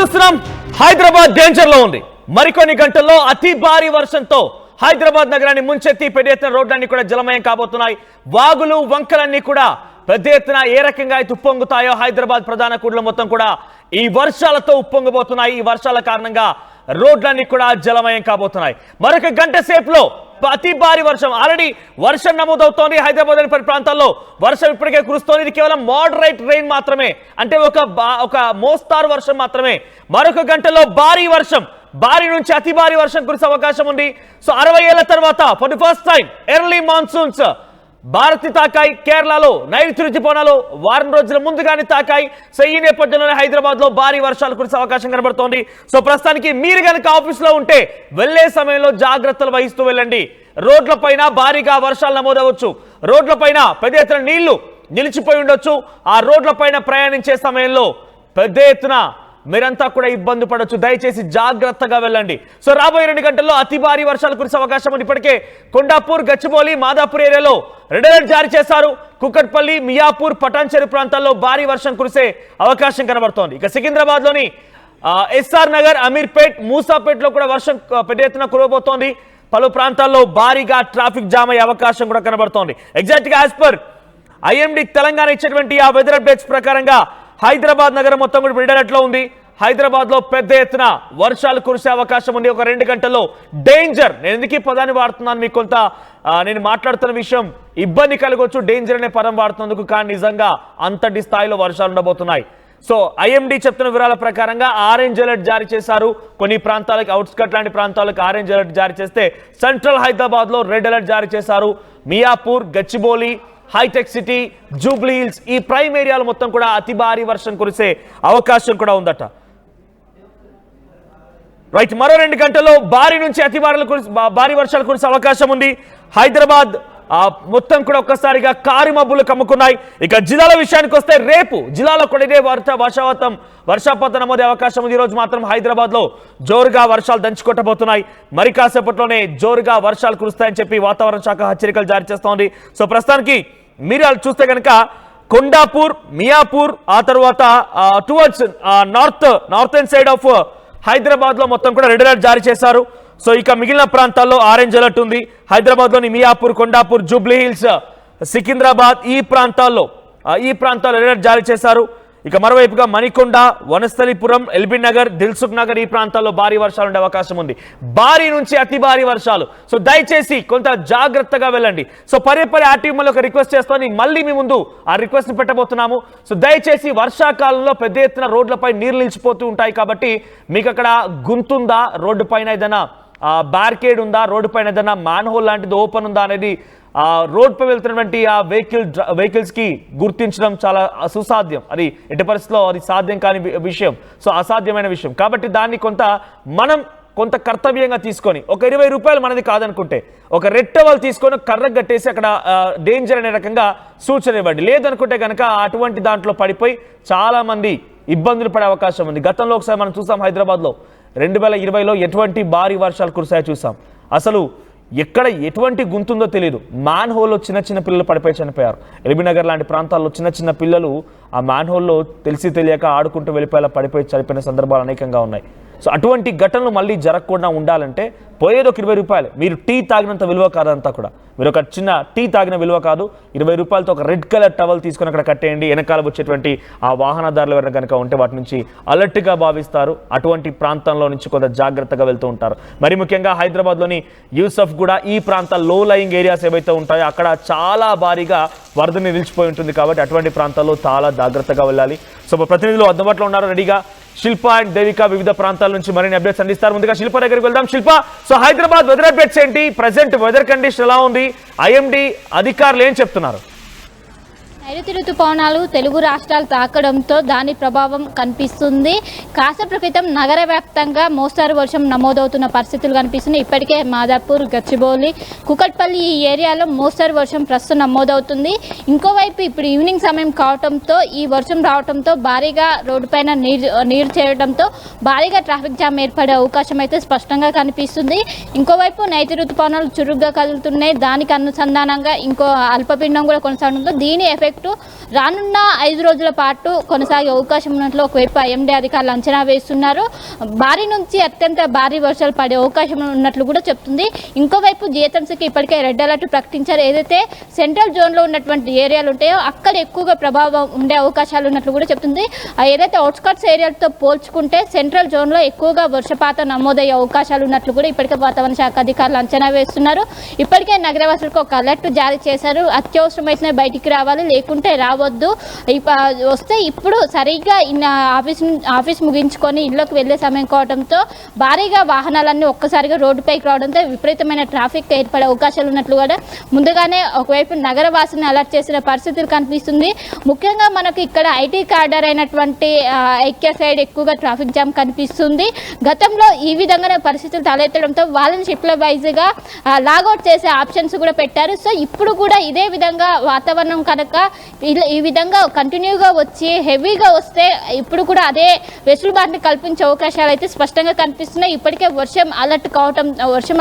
చూస్తున్నాం హైదరాబాద్ డేంజర్ లో ఉంది. మరికొన్ని గంటల్లో అతి భారీ వర్షంతో హైదరాబాద్ నగరాన్ని ముంచెత్తి పెద్ద ఎత్తున రోడ్లన్నీ కూడా జలమయం కాబోతున్నాయి. వాగులు వంకలన్నీ కూడా పెద్ద ఎత్తున ఏ రకంగా అయితే ఉప్పొంగుతాయో హైదరాబాద్ ప్రధాన కూడలు మొత్తం కూడా ఈ వర్షాలతో ఉప్పొంగబోతున్నాయి. ఈ వర్షాల కారణంగా రోడ్లన్నీ కూడా జలమయం కాబోతున్నాయి. మరొక గంట సేపులో అతి భారీ వర్షం, ఆల్రెడీ వర్షం నమోదవుతోంది. హైదరాబాద్ లోని ప్రాంతాల్లో వర్షం ఇప్పటికే కురుస్తోంది. ఇది కేవలం మోడరేట్ రెయిన్ మాత్రమే, అంటే ఒక మోస్తారు వర్షం మాత్రమే. మరొక గంటలో భారీ వర్షం, భారీ నుంచి అతి భారీ వర్షం కురిసే అవకాశం ఉంది. సో 60 ఏళ్ల తర్వాత for the first time early monsoons భారత్ని తాకాయి. కేరళలో నైరుతి రుతుపవనాలు వారం రోజుల ముందుగానే తాకాయి. సో ఈ నేపథ్యంలోనే హైదరాబాద్ లో భారీ వర్షాలు కురిసే అవకాశం కనబడుతోంది. సో ప్రస్తుతానికి మీరు కనుక ఆఫీస్ లో ఉంటే వెళ్లే సమయంలో జాగ్రత్తలు వహిస్తూ వెళ్ళండి. రోడ్లపైన భారీగా వర్షాలు నమోదవచ్చు. రోడ్లపైన పెద్ద ఎత్తున నీళ్లు నిలిచిపోయి ఉండొచ్చు. ఆ రోడ్లపైన ప్రయాణించే సమయంలో పెద్ద ఎత్తున మీరంతా కూడా ఇబ్బంది పడవచ్చు. దయచేసి జాగ్రత్తగా వెళ్ళండి. సో రాబోయే 2 గంటల్లో అతి భారీ వర్షాలు కురిసే అవకాశం ఉంది. ఇప్పటికే కొండాపూర్, గచ్చిబౌలి, మాదాపూర్ ఏరియాలో రెడ్ అలర్ట్ జారీ చేశారు. కుకట్పల్లి, మియాపూర్, పటాన్చెరు ప్రాంతాల్లో భారీ వర్షం కురిసే అవకాశం కనబడుతోంది. ఇక సికింద్రాబాద్ లోని ఎస్ఆర్ నగర్, అమీర్పేట్, మూసాపేట్ లో కూడా వర్షం పెద్ద ఎత్తున కురవబోతోంది. పలు ప్రాంతాల్లో భారీగా ట్రాఫిక్ జామ్ అయ్యే అవకాశం కూడా కనబడుతోంది. ఎగ్జాక్ట్ గా యాజ్ పర్ ఐఎండి తెలంగాణ ఇచ్చేటువంటి ఆ వెదర్ అప్డేట్స్ ప్రకారంగా హైదరాబాద్ నగరం మొత్తం కూడా రెడ్ అలర్ట్ లో ఉంది. హైదరాబాద్ లో పెద్ద ఎత్తున వర్షాలు కురిసే అవకాశం ఉంది. ఒక 2 గంటల్లో డేంజర్, నేను ఎందుకు ఈ పదాన్ని వాడుతున్నాను మీకు కొంత నేను మాట్లాడుతున్న విషయం ఇబ్బంది కలగవచ్చు, డేంజర్ అనే పదం వాడుతున్నందుకు. కానీ నిజంగా అంతటి స్థాయిలో వర్షాలు ఉండబోతున్నాయి. సో ఐఎండి చెప్తున్న వివరాల ప్రకారంగా ఆరెంజ్ అలర్ట్ జారీ చేశారు. కొన్ని ప్రాంతాలకు, అవుట్స్కట్ లాంటి ప్రాంతాలకు ఆరెంజ్ అలర్ట్ జారీ చేస్తే సెంట్రల్ హైదరాబాద్ లో రెడ్ అలర్ట్ జారీ చేశారు. మియాపూర్, గచ్చిబౌలి, హైటెక్ సిటీ, జూబ్లీ హిల్స్, ఈ ప్రైమ్ ఏరియాలు మొత్తం కూడా అతి భారీ వర్షం కురిసే అవకాశం కూడా ఉందట. రైట్, మరో 2 గంటల్లో భారీ నుంచి అతి భారీ వర్షాలు కురిసే అవకాశం ఉంది. హైదరాబాద్ మొత్తం కూడా ఒక్కసారిగా కారు మబ్బులు కమ్ముకున్నాయి. ఇక జిల్లాల విషయానికి వస్తే రేపు జిల్లాలో కూడా ఇదే వర్షపాతం నమోదే అవకాశం ఉంది. ఈ రోజు మాత్రం హైదరాబాద్ లో జోరుగా వర్షాలు దంచుకొట్టబోతున్నాయి. మరి కాసేపట్లోనే జోరుగా వర్షాలు కురుస్తాయని చెప్పి వాతావరణ శాఖ హెచ్చరికలు జారీ చేస్తోంది. సో ప్రస్తుతానికి మీరు చూస్తే కనుక కొండాపూర్, మియాపూర్, ఆ తర్వాత towards northern side of Hyderabad లో మొత్తం కూడా రెడ్ అలర్ట్ జారీ చేశారు. సో ఇక మిగిలిన ప్రాంతాల్లో ఆరెంజ్ అలర్ట్ ఉంది. హైదరాబాద్ లోని మియాపూర్, కొండాపూర్, జూబ్లీ హిల్స్, సికింద్రాబాద్ ఈ ప్రాంతాల్లో రెడ్ అలర్ట్ జారీ చేశారు. ఇక మరోవైపుగా మణికొండ, వనస్థలిపురం, ఎల్బీ నగర్, దిల్సుఖ్ నగర్ ఈ ప్రాంతాల్లో భారీ వర్షాలు ఉండే అవకాశం ఉంది. భారీ నుంచి అతి భారీ వర్షాలు. సో దయచేసి కొంత జాగ్రత్తగా వెళ్ళండి. సో పదే ఆర్టీవీ ఒక రిక్వెస్ట్ చేస్తాను, మళ్ళీ మీ ముందు ఆ రిక్వెస్ట్ ని పెట్టబోతున్నాము. సో దయచేసి వర్షాకాలంలో పెద్ద ఎత్తున రోడ్లపై నీరు నిలిచిపోతూ ఉంటాయి కాబట్టి మీకు అక్కడ గుంతుందా, రోడ్డు పైన ఏదైనా బ్యారికేడ్ ఉందా, రోడ్డు పైన ఏదైనా మ్యాన్ హోల్ లాంటిది ఓపెన్ ఉందా అనేది రోడ్పై వెళ్తున్నటువంటి ఆ వెహికల్స్ కి గుర్తించడం చాలా సుసాధ్యం. అది ఎట్టి పరిస్థితుల్లో అది సాధ్యం కాని విషయం, సో అసాధ్యమైన విషయం. కాబట్టి దాన్ని కొంత కర్తవ్యంగా తీసుకొని ఒక 20 రూపాయలు మనది కాదనుకుంటే ఒక రెడ్ టవల్ తీసుకొని కర్రకు కట్టేసి అక్కడ డేంజర్ అనే రకంగా సూచన ఇవ్వండి. లేదనుకుంటే కనుక అటువంటి దాంట్లో పడిపోయి చాలా మంది ఇబ్బందులు పడే అవకాశం ఉంది. గతంలో ఒకసారి మనం చూసాం హైదరాబాద్లో 2020లో ఎటువంటి భారీ వర్షాలు కురిసాయో చూసాం. అసలు ఎక్కడ ఎటువంటి గుంతుందో తెలియదు. మ్యాన్ హోల్లో చిన్న పిల్లలు పడిపోయి చనిపోయారు. ఎల్బీ నగర్ లాంటి ప్రాంతాల్లో చిన్న పిల్లలు ఆ మ్యాన్ హోల్లో తెలియక ఆడుకుంటూ వెళ్ళిపోయేలా పడిపోయి చనిపోయిన సందర్భాలు అనేకంగా ఉన్నాయి. సో అటువంటి ఘటనలు మళ్ళీ జరగకుండా ఉండాలంటే పోయేది ఒక 20 రూపాయలు. మీరు టీ తాగినంత విలువ కాదంతా కూడా, మీరు ఒక చిన్న టీ తాగిన విలువ కాదు. 20 రూపాయలతో ఒక రెడ్ కలర్ టవల్ తీసుకొని అక్కడ కట్టేయండి. వెనకాల వచ్చేటువంటి ఆ వాహనదారులు ఎవరైనా కనుక ఉంటే వాటి నుంచి అలర్ట్గా భావిస్తారు. అటువంటి ప్రాంతంలో నుంచి కొంత జాగ్రత్తగా వెళ్తూ ఉంటారు. మరి ముఖ్యంగా హైదరాబాద్లోని యూసఫ్ కూడా ఈ ప్రాంత లో లయింగ్ ఏరియాస్ ఏవైతే ఉంటాయో అక్కడ చాలా భారీగా వరదని నిలిచిపోయి ఉంటుంది. కాబట్టి అటువంటి ప్రాంతాల్లో చాలా జాగ్రత్తగా వెళ్ళాలి. సో ప్రతినిధులు అందుబాటులో ఉన్నారు రెడీగా. శిల్ప అండ్ దేవిక వివిధ ప్రాంతాల నుంచి మరిన్ని అప్డేట్స్ అందిస్తారు. ముందుగా శిల్ప దగ్గరికి వెళ్దాం. శిల్ప, సో హైదరాబాద్ వెదర్ అప్డేట్స్ ఏంటి? ప్రెసెంట్ వెదర్ కండిషన్ ఎలా ఉంది? ఐఎండి అధికారులు ఏం చెప్తున్నారు? నైరుతి ఋతుపవనాలు తెలుగు రాష్ట్రాలు తాకడంతో దాని ప్రభావం కనిపిస్తుంది. కాసేపటి క్రితం నగర వ్యాప్తంగా మోస్తారు వర్షం నమోదవుతున్న పరిస్థితులు కనిపిస్తున్నాయి. ఇప్పటికే మాదాపూర్, గచ్చిబౌలి, కుకట్పల్లి ఈ ఏరియాలో మోస్తారు వర్షం ప్రస్తుతం నమోదవుతుంది. ఇంకోవైపు ఇప్పుడు ఈవినింగ్ సమయం కావడంతో ఈ వర్షం రావడంతో భారీగా రోడ్డుపైన నీరు చేరడంతో భారీగా ట్రాఫిక్ జామ్ ఏర్పడే అవకాశం అయితే స్పష్టంగా కనిపిస్తుంది. ఇంకోవైపు నైరుతి ఋతుపవనాలు చురుగ్గా కదులుతున్నాయి. దానికి అనుసంధానంగా ఇంకో అల్పపీడనం కూడా కొనసాగడంతో దీని ఎఫెక్ట్ చెప్పినట్టు రానున్న 5 రోజుల పాటు కొనసాగే అవకాశం ఉన్నట్లు ఒకవైపు ఐఎండీ అధికారులు అంచనా వేస్తున్నారు. భారీ నుంచి అత్యంత భారీ వర్షాలు పడే అవకాశం ఉన్నట్లు కూడా చెప్తుంది. ఇంకోవైపు జిహెచ్ఎంసీకి ఇప్పటికే రెడ్ అలర్ట్ ప్రకటించారు. ఏదైతే సెంట్రల్ జోన్లో ఉన్నటువంటి ఏరియాలు ఉంటాయో అక్కడ ఎక్కువగా ప్రభావం ఉండే అవకాశాలు ఉన్నట్లు కూడా చెప్తుంది. ఏదైతే అవుట్స్కట్స్ ఏరియాలతో పోల్చుకుంటే సెంట్రల్ జోన్లో ఎక్కువగా వర్షపాతం నమోదయ్యే అవకాశాలు ఉన్నట్లు కూడా ఇప్పటికే వాతావరణ శాఖ అధికారులు అంచనా వేస్తున్నారు. ఇప్పటికే నగరవాసులకు ఒక అలర్ట్ జారీ చేశారు. అత్యవసరమైతే బయటికి రావాలి, లేకుంటే రావద్దు. వస్తే ఇప్పుడు సరిగ్గా ఆఫీస్ ముగించుకొని ఇళ్లకు వెళ్లే సమయం కావడంతో భారీగా వాహనాలన్నీ ఒక్కసారిగా రోడ్డుపైకి రావడంతో విపరీతమైన ట్రాఫిక్ ఏర్పడే అవకాశాలు ఉన్నట్లు కూడా ముందుగానే ఒకవైపు నగరవాసిని అలర్ట్ చేసిన పరిస్థితులు కనిపిస్తుంది. ముఖ్యంగా మనకు ఇక్కడ ఐటీ కార్డర్ అయినటువంటి ఐక్య సైడ్ ఎక్కువగా ట్రాఫిక్ జామ్ కనిపిస్తుంది. గతంలో ఈ విధంగానే పరిస్థితులు తలెత్తడంతో వాళ్ళని షిఫ్ట్ల వైజ్గా లాగౌట్ చేసే ఆప్షన్స్ కూడా పెట్టారు. సో ఇప్పుడు కూడా ఇదే విధంగా వాతావరణం కనుక ఈ విధంగా కంటిన్యూగా వచ్చి హెవీగా వస్తే ఇప్పుడు కూడా అదే వెసులుబాటుని కల్పించే అవకాశాలు అయితే స్పష్టంగా కనిపిస్తున్నాయి. ఇప్పటికే వర్షం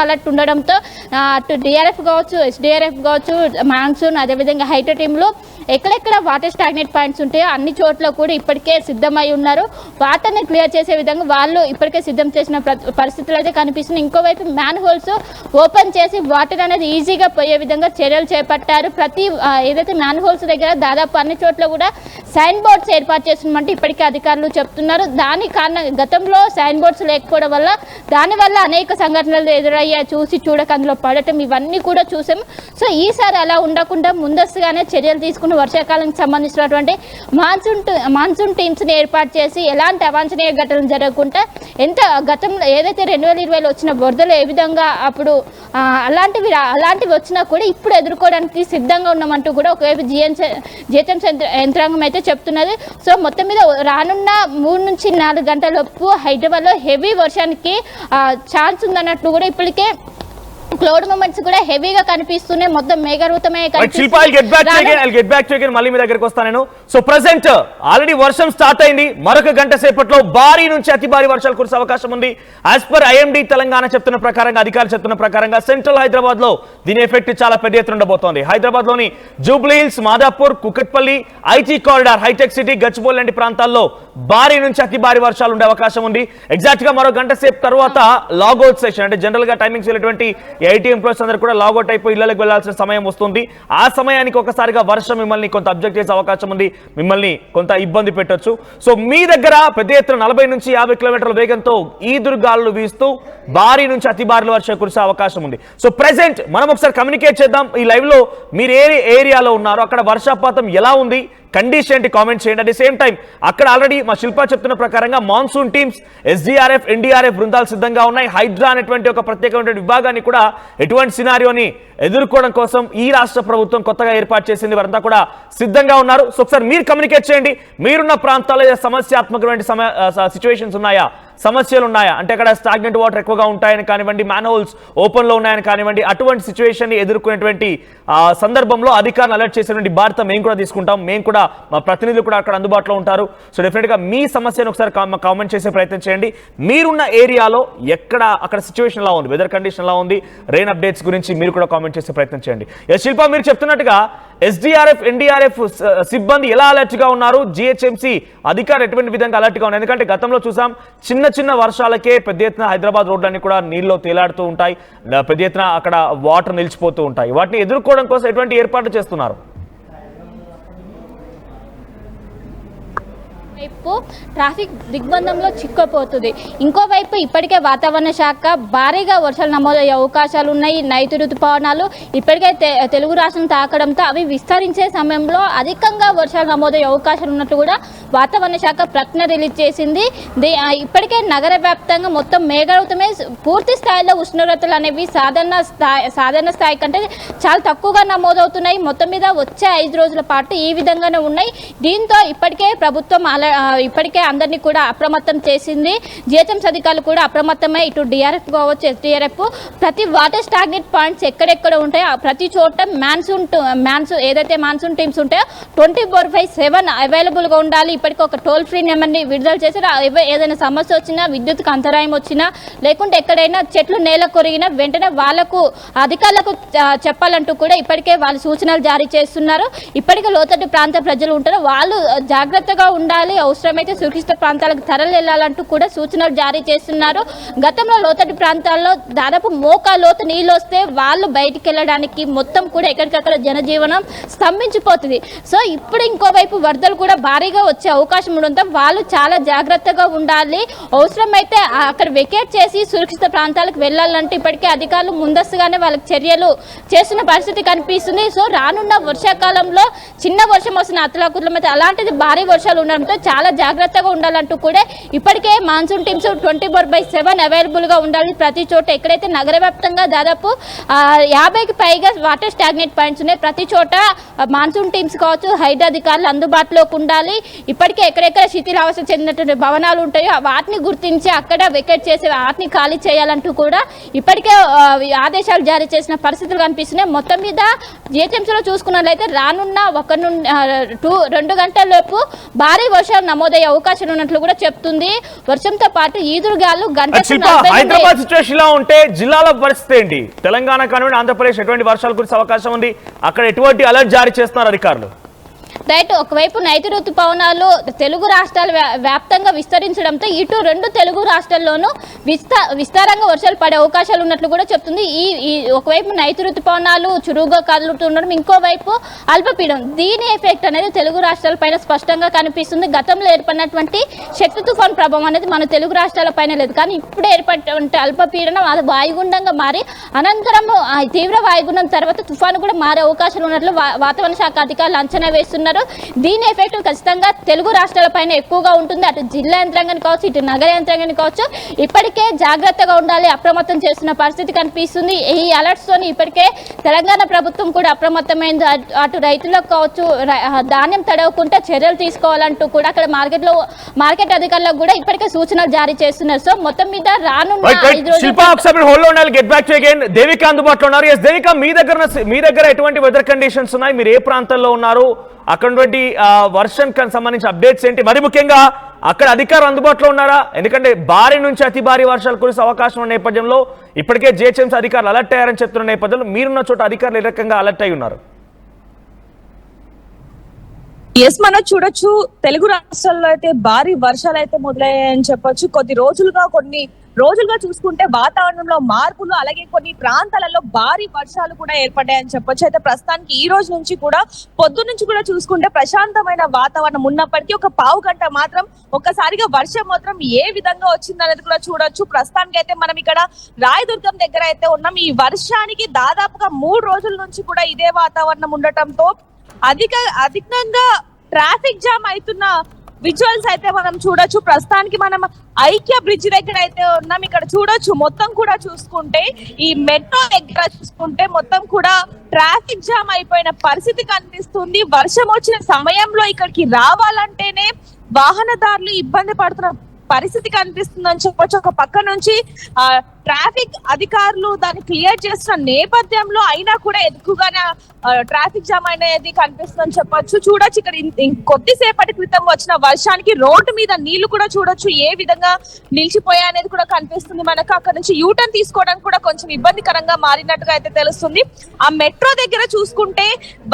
అలర్ట్ ఉండడంతో అటు డిఆర్ఎఫ్ కావచ్చు, ఎస్డిఆర్ఎఫ్ కావచ్చు, మాన్సూన్ అదేవిధంగా హైడ్రో టీంలు ఎక్కడెక్కడ వాటర్ స్టాగ్నేట్ పాయింట్స్ ఉంటాయో అన్ని చోట్ల కూడా ఇప్పటికే సిద్ధమై ఉన్నారు. వాటర్ని క్లియర్ చేసే విధంగా వాళ్ళు ఇప్పటికే సిద్ధం చేసిన పరిస్థితులు అయితే కనిపిస్తున్నాయి. ఇంకోవైపు మ్యాన్ హోల్స్ ఓపెన్ చేసి వాటర్ అనేది ఈజీగా పోయే విధంగా చర్యలు చేపట్టారు. ఏదైతే మ్యాన్ హోల్స్ దగ్గర దాదాపు అన్ని చోట్ల కూడా సైన్ బోర్డ్స్ ఏర్పాటు చేస్తున్నట్టు ఇప్పటికే అధికారులు చెప్తున్నారు. దాని కారణం గతంలో సైన్ బోర్డ్స్ లేకపోవడం వల్ల దానివల్ల అనేక సంఘటనలు ఎదురయ్యాయి. చూసి చూడక అందులో పడటం ఇవన్నీ కూడా చూసాం. సో ఈసారి అలా ఉండకుండా ముందస్తుగానే చర్యలు తీసుకుని వర్షాకాలానికి సంబంధించినటువంటి మాన్సూన్ టీమ్స్ని ఏర్పాటు చేసి ఎలాంటి అవాంఛనీయ ఘటనలు జరగకుండా గతంలో ఏదైతే 2020లో వచ్చిన వరదలు ఏ విధంగా అప్పుడు అలాంటివి వచ్చినా కూడా ఇప్పుడు ఎదుర్కోవడానికి సిద్ధంగా ఉన్నామంటూ కూడా ఒకవైపు జిహెచ్ఎంసీ యంత్రాంగం అయితే చెప్తున్నది. సో మొత్తం మీద రానున్న 3 నుంచి 4 గంటలలోపు హైదరాబాద్లో హెవీ వర్షానికి ఛాన్స్ ఉందన్నట్లు కూడా ఇప్పటికే క్లౌడ్ మూమెంట్స్ కూడా హెవీగా కనిపిస్తున్నాయి. మొత్తం మేఘావృతమే మళ్ళీ మీ దగ్గరికి వస్తాను నేను. సో ప్రెసెంట్ ఆల్రెడీ వర్షం స్టార్ట్ అయింది. మరొక గంట సేపట్లో భారీ నుంచి అతి భారీ వర్షాలు కురిసే అవకాశం ఉంది. యాజ్ పర్ ఐఎండీ తెలంగాణ చెప్తున్న ప్రకారంగా, అధికారులు చెప్తున్న ప్రకారంగా సెంట్రల్ హైదరాబాద్ లో దీని ఎఫెక్ట్ చాలా పెద్ద ఎత్తున ఉండబోతోంది. హైదరాబాద్ లోని Jubilee hills, Madhapur, Kukatpally, IT corridor, hitech City, Gachibowli లాంటి ప్రాంతాల్లో భారీ నుంచి అతి భారీ వర్షాలు ఉండే అవకాశం ఉంది. ఎగ్జాక్ట్ గా మరో గంట సేపు తర్వాత లాగౌట్ సెషన్, అంటే జనరల్ గా టైమింగ్స్ వెళ్ళేటువంటి ఐటీ ఎంప్లాయీస్ అందరూ కూడా లాగౌట్ అయిపోయి ఇళ్లకు వెళ్లాల్సిన సమయం వస్తుంది. ఆ సమయానికి ఒకసారిగా వర్షం మిమ్మల్ని కొంత అబ్జెక్ట్ చేసే అవకాశం ఉంది, మిమ్మల్ని కొంత ఇబ్బంది పెట్టొచ్చు. సో మీ దగ్గర పెద్ద ఎత్తున 40 నుంచి 50 కిలోమీటర్ల వేగంతో ఈదురుగాలు వీస్తూ భారీ నుంచి అతి భారీ వర్షం కురిసే అవకాశం ఉంది. సో ప్రెసెంట్ మనం ఒకసారి కమ్యూనికేట్ చేద్దాం. ఈ లైవ్ లో మీరు ఏ ఏరియాలో ఉన్నారో అక్కడ వర్షపాతం ఎలా ఉంది, కండిషన్ ఏంటి కామెంట్ చేయండి. అట్ ది సేమ్ టైం అక్కడ ఆల్రెడీ మా శిల్ప చెప్తున్న ప్రకారంగా మాన్సూన్ టీమ్స్, ఎస్డీఆర్ఎఫ్, ఎన్డీఆర్ఎఫ్ బృందాలు సిద్ధంగా ఉన్నాయి. హైడ్రా అనేటువంటి ఒక ప్రత్యేకమైన విభాగాన్ని కూడా ఎటువంటి సినారియోని ఎదుర్కోవడం కోసం ఈ రాష్ట్ర ప్రభుత్వం కొత్తగా ఏర్పాటు చేసింది. వారంతా కూడా సిద్ధంగా ఉన్నారు. సో ఒకసారి మీరు కమ్యూనికేట్ చేయండి. మీరున్న ప్రాంతాల్లో సమస్యాత్మకమైన సిచ్యువేషన్స్ ఉన్నాయా, సమస్యలు ఉన్నాయా, అంటే అక్కడ స్టాగ్నెంట్ వాటర్ ఎక్కువగా ఉంటాయని కానివ్వండి, మ్యాన్ హోల్స్ ఓపెన్ లో ఉన్నాయని కానివ్వండి, అటువంటి సిచ్యువేషన్ ని ఎదుర్కొనేటువంటి సందర్భంలో అధికారులు అలర్ట్ చేసినటువంటి బాధ్యత మేము కూడా తీసుకుంటాం. మేము కూడా, మా ప్రతినిధులు కూడా అక్కడ అందుబాటులో ఉంటారు. సో డెఫినెట్ గా మీ సమస్యను ఒకసారి కామెంట్ చేసే ప్రయత్నం చేయండి. మీరున్న ఏరియాలో అక్కడ సిచ్యువేషన్ ఎలా ఉంది, వెదర్ కండిషన్ ఎలా ఉంది, రెయిన్ అప్డేట్స్ గురించి మీరు కూడా కామెంట్ చేసే ప్రయత్నం చేయండి. శిల్ప, మీరు చెప్తున్నట్టుగా ఎస్డీఆర్ఎఫ్, ఎన్డీఆర్ఎఫ్ సిబ్బంది ఎలా అలర్ట్ గా ఉన్నారు, జిహెచ్ఎంసీ అధికారులు ఎటువంటి విధంగా అలర్ట్ గా ఉన్నారు? ఎందుకంటే గతంలో చూసాం చిన్న చిన్న వర్షాలకే పెద్ద ఎత్తున హైదరాబాద్ రోడ్లన్నీ కూడా నీళ్ళలో తేలాడుతూ ఉంటాయి, పెద్ద ఎత్తున అక్కడ వాటర్ నిలిచిపోతూ ఉంటాయి. వాటిని ఎదుర్కోవడం కోసం ఎటువంటి ఏర్పాట్లు చేస్తున్నారు? వైపు ట్రాఫిక్ దిగ్బంధంలో చిక్కుపోతుంది. ఇంకోవైపు ఇప్పటికే వాతావరణ శాఖ భారీగా వర్షాలు నమోదయ్యే అవకాశాలు ఉన్నాయి. నైరుతి ఋతుపవనాలు ఇప్పటికే తెలుగు రాష్ట్రం తాకడంతో అవి విస్తరించే సమయంలో అధికంగా వర్షాలు నమోదయ్యే అవకాశాలు ఉన్నట్టు కూడా వాతావరణ శాఖ ప్రకటన రిలీజ్ చేసింది. ఇప్పటికే నగర వ్యాప్తంగా మొత్తం మేఘావృతమే, పూర్తి స్థాయిలో ఉష్ణోగ్రతలు అనేవి సాధారణ స్థాయి కంటే చాలా తక్కువగా నమోదవుతున్నాయి. మొత్తం మీద వచ్చే 5 రోజుల పాటు ఈ విధంగానే ఉన్నాయి. దీంతో ఇప్పటికే ప్రభుత్వం ఇప్పటికే అందరినీ కూడా అప్రమత్తం చేసింది. జిహెచ్ఎంసీ అధికారులు కూడా అప్రమత్తమై ఇటు డిఆర్ఎఫ్ కావచ్చు, ఎస్డిఆర్ఎఫ్ ప్రతి వాటర్ స్టాగ్నెట్ పాయింట్స్ ఎక్కడెక్కడ ఉంటాయో ప్రతి చోట ఏదైతే మాన్సూన్ టీమ్స్ ఉంటాయో 24/7 అవైలబుల్గా ఉండాలి. ఇప్పటికీ ఒక టోల్ ఫ్రీ నెంబర్ని విడుదల చేశారు. ఏదైనా సమస్య వచ్చినా, విద్యుత్కు అంతరాయం వచ్చినా, లేకుంటే ఎక్కడైనా చెట్లు నేల కొరిగినా వెంటనే వాళ్లకు అధికారులకు చెప్పాలంటూ కూడా ఇప్పటికే వాళ్ళు సూచనలు జారీ చేస్తున్నారు. ఇప్పటికే లోతట్టు ప్రాంత ప్రజలు ఉంటారు, వాళ్ళు జాగ్రత్తగా ఉండాలి, అవసరమైతే సురక్షిత ప్రాంతాలకు తరలి వెళ్ళాలంటూ కూడా సూచనలు జారీ చేస్తున్నారు. గతంలో లోతట్టు ప్రాంతాల్లో దాదాపు మోకా లోతు నీళ్ళు వస్తే వాళ్ళు బయటికి వెళ్ళడానికి మొత్తం కూడా ఎక్కడికక్కడ జనజీవనం స్తంభించిపోతుంది. సో ఇప్పుడు ఇంకోవైపు వరదలు కూడా భారీగా వచ్చే అవకాశం ఉండడంతో వాళ్ళు చాలా జాగ్రత్తగా ఉండాలి. అవసరమైతే అక్కడ వెకేట్ చేసి సురక్షిత ప్రాంతాలకు వెళ్ళాలంటే ఇప్పటికే అధికారులు ముందస్తుగానే వాళ్ళకి చర్యలు చేస్తున్న పరిస్థితి కనిపిస్తుంది. సో రానున్న వర్షాకాలంలో చిన్న వర్షం వస్తున్న అతలాకుతల మధ్య అలాంటిది భారీ వర్షాలు ఉండడంతో చాలా జాగ్రత్తగా ఉండాలంటూ కూడా ఇప్పటికే మాన్సూన్ టీమ్స్ 24/7 అవైలబుల్గా ఉండాలి. ప్రతి చోట ఎక్కడైతే నగర వ్యాప్తంగా దాదాపు 50కి పైగా వాటర్ స్టాగ్నెట్ పాయింట్స్ ఉన్నాయి, ప్రతి చోట మాన్సూన్ టీమ్స్ కావచ్చు, హైడ్రా అధికారులు అందుబాటులోకి ఉండాలి. ఇప్పటికే ఎక్కడెక్కడ శిథిలావస్థ చెందినటువంటి భవనాలు ఉంటాయో వాటిని గుర్తించి అక్కడ వెకేట్ చేసి వాటిని ఖాళీ చేయాలంటూ కూడా ఇప్పటికే ఆదేశాలు జారీ చేసిన పరిస్థితులు కనిపిస్తున్నాయి. మొత్తం మీద జిహెచ్ఎంసీలో చూసుకున్నట్లయితే రానున్న 2 గంటల లోపు భారీ వర్షాలు నమోదయ్యే అవకాశం ఉన్నట్లు కూడా చెప్తుంది. వర్షంతో పాటు ఈదురుగాలు హైదరాబాద్ సిచ్యువేషన్ లో ఉంటే జిల్లాల పరిస్థితి ఏంటి? తెలంగాణ కానివ్వండి, ఆంధ్రప్రదేశ్ ఎటువంటి వర్షాలు కురిసే అవకాశం ఉంది? అక్కడ ఎటువంటి అలర్ట్ జారీ చేస్తున్నారు అధికారులు? రైట్, ఒకవైపు నైరుతి ఋతుపవనాలు తెలుగు రాష్ట్రాల వ్యాప్తంగా విస్తరించడంతో ఇటు 2 తెలుగు రాష్ట్రాల్లోనూ విస్తారంగా వర్షాలు పడే అవకాశాలు ఉన్నట్లు కూడా చెప్తుంది. ఈ ఒకవైపు నైరుతి ఋతుపవనాలు చురుగ్గా కదులుతుండడం, ఇంకోవైపు అల్పపీడనం, దీని ఎఫెక్ట్ అనేది తెలుగు రాష్ట్రాలపైన స్పష్టంగా కనిపిస్తుంది. గతంలో ఏర్పడినటువంటి శక్తి తుఫాన్ ప్రభావం అనేది మన తెలుగు రాష్ట్రాలపైన లేదు, కానీ ఇప్పుడు ఏర్పడినటువంటి అల్పపీడనం అది వాయుగుండంగా మారి అనంతరం తీవ్ర వాయుగుండం తర్వాత తుఫాను కూడా మారే అవకాశాలు ఉన్నట్లు వాతావరణ శాఖ అధికారులు అంచనా వేస్తున్నారు. దీని ఎఫెక్ట్ ఖచ్చితంగా తెలుగు రాష్ట్రాలపైన ఎక్కువగా ఉంటుంది. అటు జిల్లా యంత్రాంగాన్ని కావచ్చు, ఇటు నగర యంత్రాంగాన్ని కావచ్చు ఇప్పటికే జాగ్రత్తగా ఉండాలి, అప్రమత్తం చేస్తున్న పరిస్థితి కనిపిస్తుంది. ఈ అలర్ట్స్ తోని ఇప్పటికే తెలంగాణ ప్రభుత్వం కూడా అప్రమత్తమైంది. అటు రైతులకు కావచ్చు, ధాన్యం తడవకుండా చర్యలు తీసుకోవాలంటూ కూడా అక్కడ మార్కెట్ అధికారులకు కూడా ఇప్పటికే సూచనలు జారీ చేస్తున్నారు. సో మొత్తం మీద రానున్న 5 రోజులు దేవిక అందుబాటులో ఉన్నారు. దేవిక, మీ దగ్గర ఎటువంటి వెదర్ కండిషన్స్ ఉన్నాయి? మీరు ఏ ప్రాంతంలో ఉన్నారు? అక్కడ వర్షం సంబంధించిన అప్డేట్స్ ఏంటి? మరి ముఖ్యంగా అక్కడ అధికారులు అందుబాటులో ఉన్నారా? ఎందుకంటే భారీ నుంచి అతి భారీ వర్షాలు కురిసే అవకాశం ఉన్న నేపథ్యంలో ఇప్పటికే జిహెచ్ఎంసీ అధికారులు అలర్ట్ అయ్యారని చెప్తున్న నేపథ్యంలో మీరున్న చోట అధికారులు ఏ రకంగా అలర్ట్ అయి ఉన్నారు? మనం చూడొచ్చు, తెలుగు రాష్ట్రాల్లో అయితే భారీ వర్షాలు అయితే మొదలయ్యాయని చెప్పొచ్చు. కొన్ని రోజులుగా చూసుకుంటే వాతావరణంలో మార్పులు, అలాగే కొన్ని ప్రాంతాలలో భారీ వర్షాలు కూడా ఏర్పడ్డాయని చెప్పొచ్చు. అయితే ప్రస్తుతానికి ఈ రోజు నుంచి కూడా పొద్దున్న నుంచి కూడా చూసుకుంటే ప్రశాంతమైన వాతావరణం ఉన్నప్పటికీ ఒక పావు గంట మాత్రం ఒక్కసారిగా వర్షం మాత్రం ఏ విధంగా వచ్చిందనేది కూడా చూడొచ్చు. ప్రస్తుతానికి అయితే మనం ఇక్కడ రాయదుర్గం దగ్గర అయితే ఉన్నాం. ఈ వర్షానికి దాదాపుగా 3 రోజుల నుంచి కూడా ఇదే వాతావరణం ఉండటంతో అధికంగా ట్రాఫిక్ జామ్ అవుతున్న విజువల్స్ అయితే మనం చూడొచ్చు. ప్రస్తుతానికి మనం ఐక్య బ్రిడ్జ్ దగ్గర అయితే ఉన్నాం. ఇక్కడ చూడొచ్చు, మొత్తం కూడా చూసుకుంటే ఈ మెట్రో దగ్గర చూసుకుంటే మొత్తం కూడా ట్రాఫిక్ జామ్ అయిపోయిన పరిస్థితి కనిపిస్తుంది. వర్షం వచ్చిన సమయంలో ఇక్కడికి రావాలంటేనే వాహనదారులు ఇబ్బంది పడుతున్న పరిస్థితి కనిపిస్తుందని చెప్పొచ్చు. ఒక పక్క నుంచి ట్రాఫిక్ అధికారులు దాన్ని క్లియర్ చేస్తున్న నేపథ్యంలో అయినా కూడా ఎక్కువగానే ట్రాఫిక్ జామ్ అనేది కనిపిస్తుందని చెప్పొచ్చు. చూడొచ్చు, ఇక్కడ కొద్దిసేపటి క్రితం వచ్చిన వర్షానికి రోడ్డు మీద నీళ్లు కూడా చూడొచ్చు ఏ విధంగా నిలిచిపోయాయి అనేది కూడా కనిపిస్తుంది మనకు. అక్కడ నుంచి యూటర్న్ తీసుకోవడానికి కూడా కొంచెం ఇబ్బందికరంగా మారినట్టుగా అయితే తెలుస్తుంది. ఆ మెట్రో దగ్గర చూసుకుంటే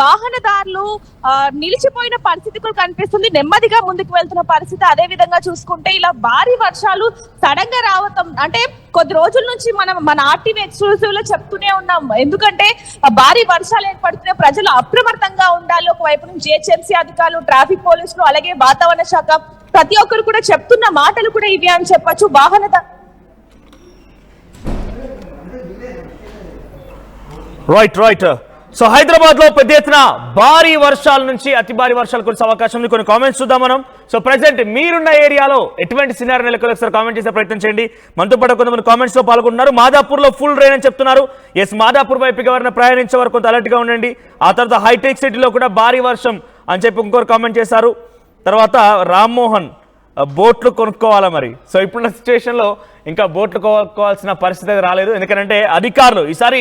వాహనదారులు నిలిచిపోయిన పరిస్థితి కూడా కనిపిస్తుంది, నెమ్మదిగా ముందుకు వెళ్తున్న పరిస్థితి. అదే విధంగా చూసుకుంటే ఇలా భారీ వర్షాలు సడన్ గా రావటం అంటే కొద్ది రోజుల నుంచి మనం మన ఆర్టీవీ ఎక్స్క్లూసివ్ లో చెప్తూనే ఉన్నాం. ఎందుకంటే భారీ వర్షాలు ఏర్పడుతున్నాయి, ప్రజలు అప్రమత్తంగా ఉండాలి. ఒకవైపు నుంచి జిహెచ్ఎంసీ అధికారులు, ట్రాఫిక్ పోలీసులు, అలాగే వాతావరణ శాఖ ప్రతి ఒక్కరు కూడా చెప్తున్న మాటలు కూడా ఇవి అని చెప్పొచ్చు. రైట్. సో హైదరాబాద్ లో పెద్ద ఎత్తున భారీ వర్షాల నుంచి అతి భారీ వర్షాలు కురిసే అవకాశం ఉంది. కొన్ని కామెంట్స్ చూద్దాం మనం. సో ప్రెసెంట్ మీరున్న ఏరియాలో ఎటువంటి సినారీ నెలకొలు ఒకసారి కామెంట్ చేసే ప్రయత్నం చేయండి. మనతో పాటు కొంతమంది కామెంట్స్ లో పాల్గొంటున్నారు. మాదాపూర్ లో ఫుల్ రైన్ అని చెప్తున్నారు. ఎస్, మాదాపూర్ వైపుకి ఎవరైనా ప్రయాణించే వరకు కొంత అలర్ట్ గా ఉండండి. ఆ తర్వాత హైటెక్ సిటీలో కూడా భారీ వర్షం అని చెప్పి ఇంకొకరు కామెంట్ చేశారు. తర్వాత రామ్మోహన్ బోట్లు కొనుక్కోవాలా మరి. సో ఇప్పుడున్న సిచ్యువేషన్లో ఇంకా బోట్లు కొనుక్కోవాల్సిన పరిస్థితి రాలేదు. ఎందుకంటే అధికారులు ఈసారి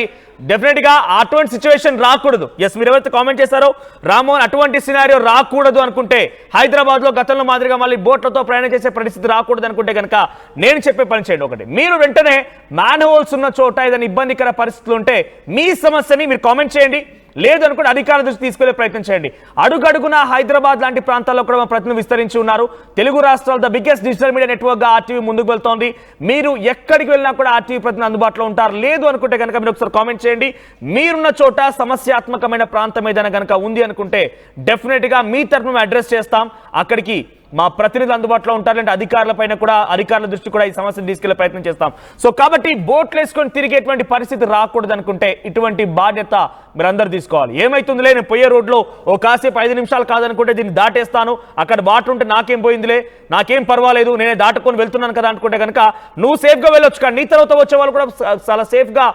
డెఫినెట్గా అటువంటి సిచ్యువేషన్ రాకూడదు. ఎస్, మీరు ఎవరైతే కామెంట్ చేశారో రామ్మోహన్ అటువంటి సినారియో రాకూడదు అనుకుంటే, హైదరాబాద్లో గతంలో మాదిరిగా మళ్ళీ బోట్లతో ప్రయాణం చేసే పరిస్థితి రాకూడదు అనుకుంటే కనుక నేను చెప్పే పని చేయండి. ఒకటి, మీరు వెంటనే మ్యాన్ హోల్స్ ఉన్న చోట ఏదైనా ఇబ్బందికర పరిస్థితులు ఉంటే మీ సమస్యని మీరు కామెంట్ చేయండి. లేదు అనుకుంటే అధికారుల దృష్టి తీసుకెళ్లే ప్రయత్నం చేయండి. అడుగడుగున హైదరాబాద్ లాంటి ప్రాంతాల్లో కూడా ప్రతినిధులు విస్తరించి ఉన్నారు. తెలుగు రాష్ట్రాల the biggest digital media network గా ఆర్టీవీ ముందుకు వెళ్తోంది. మీరు ఎక్కడికి వెళ్ళినా కూడా ఆర్టీవీ ప్రతినిధులు అందుబాటులో ఉంటారు. లేదు అనుకుంటే కనుక మీరు ఒకసారి కామెంట్ చేయండి. మీరున్న చోట సమస్యాత్మకమైన ప్రాంతం ఏదైనా కనుక ఉంది అనుకుంటే డెఫినెట్ గా మీ తరఫున అడ్రస్ చేస్తాం. అక్కడికి మా ప్రతినిధులు అందుబాటులో ఉంటారంటే అధికారులపైన కూడా, అధికారుల దృష్టి కూడా ఈ సమస్యను తీసుకెళ్లే ప్రయత్నం చేస్తాం. సో కాబట్టి బోట్లు వేసుకొని తిరిగేటువంటి పరిస్థితి రాకూడదు అనుకుంటే ఇటువంటి బాధ్యత మీరందరూ తీసుకోవాలి. ఏమైతుందిలే, నేను పోయే రోడ్లో ఓ కాసేపు 5 నిమిషాలు కాదనుకుంటే దీన్ని దాటేస్తాను, అక్కడ వాటర్ ఉంటే నాకేం పోయిందిలే, నాకేం పర్వాలేదు, నేనే దాటుకొని వెళ్తున్నాను కదా అనుకుంటే కనుక నువ్వు సేఫ్గా వెళ్ళొచ్చు. కానీ నీ తర్వాత వచ్చే వాళ్ళు కూడా చాలా సేఫ్గా,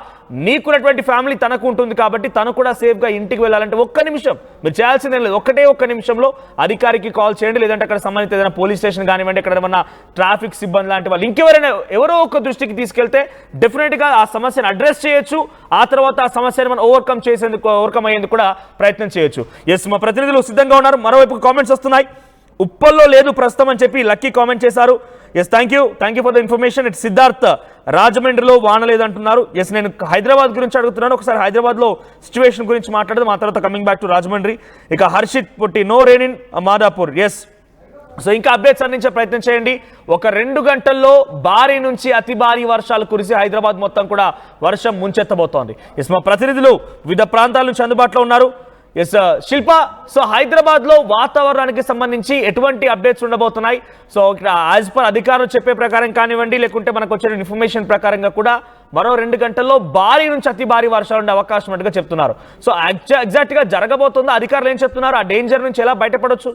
నీకున్నటువంటి ఫ్యామిలీ తనకు ఉంటుంది కాబట్టి తను కూడా సేఫ్గా ఇంటికి వెళ్ళాలంటే ఒక్క నిమిషం మీరు చేయాల్సిందేం లేదు. ఒక్క నిమిషంలో అధికారికి కాల్ చేయండి. లేదంటే అక్కడ సంబంధిత ఏదైనా పోలీస్ స్టేషన్ కానివ్వండి, ఎక్కడ ఏమన్నా ట్రాఫిక్ సిబ్బంది లాంటి వాళ్ళు ఇంకెవరైనా ఎవరో ఒక దృష్టికి తీసుకెళ్తే డెఫినెట్గా ఆ సమస్యను అడ్రస్ చేయొచ్చు. ఆ తర్వాత ఆ సమస్యను మనం ఓవర్కమ్ అయ్యేందుకు కూడా ప్రయత్నం చేయొచ్చు. ఎస్, మా ప్రతినిధులు సిద్ధంగా ఉన్నారు. మరోవైపు కామెంట్స్ వస్తున్నాయి. ఉప్పల్లో లేదు ప్రస్తుతం అని చెప్పి లక్కీ కామెంట్ చేశారు. Yes, thank you for the information. It Siddharth రాజమండ్రిలో వాన లేదంటున్నారు. ఎస్, నేను హైదరాబాద్ గురించి అడుగుతున్నాను. ఒకసారి హైదరాబాద్లో సిచ్యువేషన్ గురించి మాట్లాడదాం, ఆ తర్వాత కమింగ్ బ్యాక్ టు రాజమండ్రి. ఇక హర్షిత్ పుట్టి no rain in Madhapur. Yes, so ఇంకా అప్డేట్స్ అందించే ప్రయత్నం చేయండి. ఒక 2 గంటల్లో భారీ నుంచి అతి భారీ వర్షాలు కురిసి హైదరాబాద్ మొత్తం కూడా వర్షం ముంచెత్తబోతోంది. ఎస్, మా ప్రతినిధులు వివిధ ప్రాంతాల నుంచి అందుబాటులో ఉన్నారు. ఎస్ శిల్ప, సో హైదరాబాద్లో వాతావరణానికి సంబంధించి ఎటువంటి అప్డేట్స్ ఉండబోతున్నాయి? సో ఇక్కడ యాజ్ పర్ అధికారులు చెప్పే ప్రకారం కానివ్వండి, లేకుంటే మనకు వచ్చే ఇన్ఫర్మేషన్ ప్రకారంగా కూడా మరో 2 గంటల్లో భారీ నుంచి అతి భారీ వర్షాలు ఉండే అవకాశం ఉన్నట్టుగా చెప్తున్నారు. సో ఎగ్జాక్ట్గా జరగబోతుందో, అధికారులు ఏం చెప్తున్నారు, ఆ డేంజర్ నుంచి ఎలా బయటపడవచ్చు?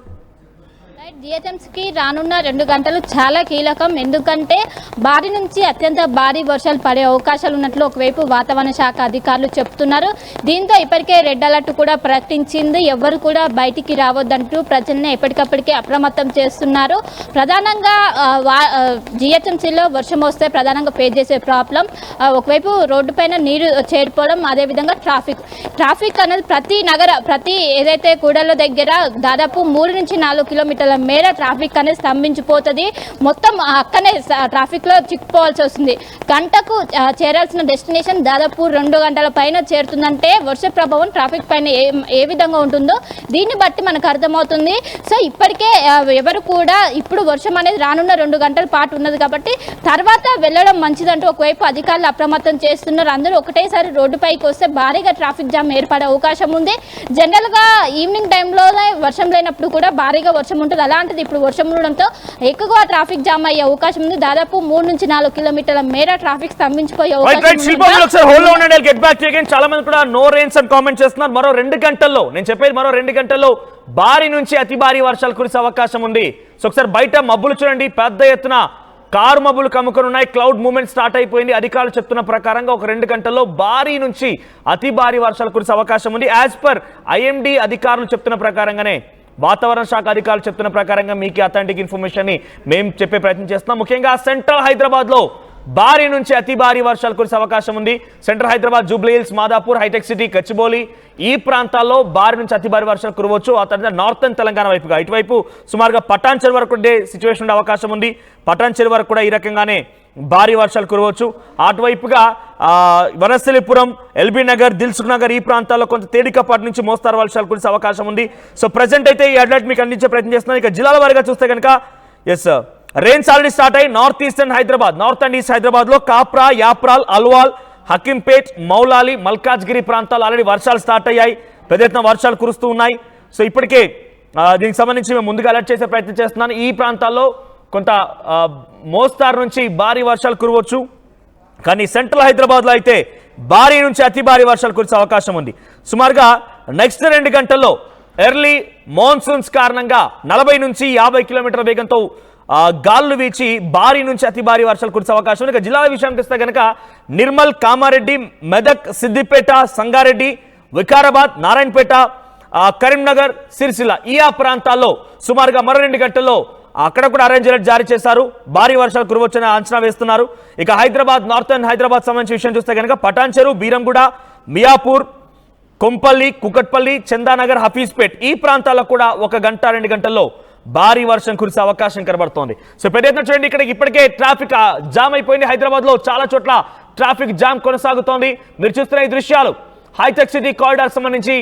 జిహెచ్ఎంసీకి రానున్న 2 గంటలు చాలా కీలకం. ఎందుకంటే భారీ నుంచి అత్యంత భారీ వర్షాలు పడే అవకాశాలు ఉన్నట్లు ఒకవైపు వాతావరణ శాఖ అధికారులు చెప్తున్నారు. దీంతో ఇప్పటికే రెడ్ అలర్ట్ కూడా ప్రకటించింది. ఎవరు కూడా బయటికి రావద్దంటూ ప్రజల్ని ఎప్పటికప్పటికే అప్రమత్తం చేస్తున్నారు. ప్రధానంగా జిహెచ్ఎంసీలో వర్షం వస్తే ప్రధానంగా ఫేస్ చేసే ప్రాబ్లం ఒకవైపు రోడ్డు పైన నీరు చేరిపోవడం, అదేవిధంగా ట్రాఫిక్ అనేది ప్రతి ఏదైతే కూడల దగ్గర దాదాపు 3 నుంచి 4 కిలోమీటర్ల మేర ట్రాఫిక్ అనేది స్తంభించిపోతుంది. మొత్తం అక్కనే ట్రాఫిక్లో చిక్కుపోవాల్సి వస్తుంది. గంటకు చేరాల్సిన డెస్టినేషన్ దాదాపు 2 గంటల పైన చేరుతుందంటే వర్ష ప్రభావం ట్రాఫిక్ పైన ఏ విధంగా ఉంటుందో దీన్ని బట్టి మనకు అర్థమవుతుంది. సో ఇప్పటికే ఎవరు కూడా ఇప్పుడు వర్షం అనేది రానున్న 2 గంటల పాటు ఉన్నది కాబట్టి తర్వాత వెళ్ళడం మంచిదంటూ ఒకవైపు అధికారులు అప్రమత్తం చేస్తున్నారు. అందరూ ఒకటేసారి రోడ్డుపైకి వస్తే భారీగా ట్రాఫిక్ జామ్ ఏర్పడే అవకాశం ఉంది. జనరల్గా ఈవినింగ్ టైంలోనే వర్షం లేనప్పుడు కూడా భారీగా వర్షం ఉంటుంది. అలాంటిది ఇప్పుడు వర్షం ఉండడంతో ఎక్కువగా ట్రాఫిక్ జామ్ అయ్యే అవకాశం ఉంది. దాదాపు 3 నుంచి 4 కిలోమీటర్ల మేర ట్రాఫిక్ స్తంభించిపోయే అవకాశం ఉంది. చాలా మంది కూడా నో రెయిన్స్ అని కామెంట్ చేస్తున్నారు. మరో 2 గంటల్లో, నేను చెప్పేది మరో 2 గంటల్లో భారీ నుంచి అతి భారీ వర్షాలు కురిసే అవకాశం ఉంది. సో ఒకసారి బయట మబ్బులు చూడండి, పెద్ద ఎత్తున కారు మబ్బులు కమ్ముకొని ఉన్నాయి. క్లౌడ్ మూవ్మెంట్ స్టార్ట్ అయిపోయింది. అధికారులు చెప్తున్న ప్రకారంగా ఒక 2 గంటల్లో భారీ నుంచి అతి భారీ వర్షాలు కురిసే అవకాశం ఉంది. యాజ్ పర్ ఐఎండీ అధికారులు చెప్తున్న ప్రకారంగానే, వాతావరణ శాఖ అధికారులు చెప్తున్న ప్రకారంగా మీకు అథెంటిక్ ఇన్ఫర్మేషన్ ని మేము చెప్పే ప్రయత్నం చేస్తున్నాం. ముఖ్యంగా సెంట్రల్ హైదరాబాద్ లో భారీ నుంచి అతి భారీ వర్షాలు కురిసే అవకాశం ఉంది. Central Hyderabad, Jubilee hills, Madhapur, హైటెక్ సిటీ, గచ్చిబౌలి ఈ ప్రాంతాల్లో భారీ నుంచి అతి భారీ వర్షాలు కురవచ్చు. ఆ తర్వాత నార్థన్ తెలంగాణ వైపుగా ఇటువైపు సుమారుగా పటాన్ చెరువు వరకు సిచ్యువేషన్ ఉండే అవకాశం ఉంది. పటాన్ చెరువు వరకు కూడా ఈ రకంగానే భారీ వర్షాలు కురవచ్చు. అటువైపుగా వనస్థలిపురం, ఎల్బీ నగర్, దిల్సుఖ్ నగర్ ఈ ప్రాంతాల్లో కొంత తేలికపాటి నుంచి మోస్తారు వర్షాలు కురిసే అవకాశం ఉంది. సో ప్రజెంట్ అయితే ఈ అలర్ట్ మీకు అందించే ప్రయత్నం చేస్తున్నాను. ఇక జిల్లాల వారీగా చూస్తే కనుక ఎస్ రెయిన్స్ ఆల్రెడీ స్టార్ట్ అయ్యి north eastern Hyderabad, north and east Hyderabad లో కాప్రా, యాప్రాల్, అల్వాల్, హకీంపేట్, మౌలాలి, మల్కాజ్గిరి ప్రాంతాలు ఆల్రెడీ వర్షాలు స్టార్ట్ అయ్యాయి. పెద్ద ఎత్తున వర్షాలు కురుస్తూ ఉన్నాయి. సో ఇప్పటికే దీనికి సంబంధించి మేము ముందుగా అలర్ట్ చేసే ప్రయత్నం చేస్తున్నాను. ఈ ప్రాంతాల్లో కొంత మోస్తారు నుంచి భారీ వర్షాలు కురవచ్చు. కానీ సెంట్రల్ హైదరాబాద్లో అయితే భారీ నుంచి అతి భారీ వర్షాలు కురిసే అవకాశం ఉంది. సుమారుగా నెక్స్ట్ 2 గంటల్లో ఎర్లీ మాన్సూన్స్ కారణంగా 40 నుంచి 50 కిలోమీటర్ల వేగంతో గాలులు వీచి భారీ నుంచి అతి భారీ వర్షాలు కురిసే అవకాశం ఉంది. ఇక జిల్లాల విషయానికి వస్తే కనుక నిర్మల్, కామారెడ్డి, మెదక్, సిద్దిపేట, సంగారెడ్డి, వికారాబాద్, నారాయణపేట, కరీంనగర్, సిరిసిల్ల ఈ ప్రాంతాల్లో సుమారుగా మరో 2 గంటల్లో అక్కడ కూడా ఆరెంజ్ అలర్ట్ జారీ చేశారు. భారీ వర్షాలు కురవచ్చని అంచనా వేస్తున్నారు. ఇక హైదరాబాద్, నార్థన్ హైదరాబాద్ సంబంధించిన విషయం చూస్తే కనుక పటాన్చెరు, బీరంగూడ, మియాపూర్, కొంపల్లి, కుకట్పల్లి, చందానగర్, హఫీజ్పేట్ ఈ ప్రాంతాల్లో కూడా 1 గంట 2 గంటల్లో భారీ వర్షం కురిసే అవకాశం కనబడుతోంది. సో పెద్ద ఎత్తున చూడండి, ఇక్కడ ఇప్పటికే ట్రాఫిక్ జామ్ అయిపోయింది. హైదరాబాద్ లో చాలా చోట్ల ట్రాఫిక్ జామ్ కొనసాగుతోంది. మీరు చూస్తున్న ఈ దృశ్యాలు హైటెక్ సిటీ కారిడార్ సంబంధించి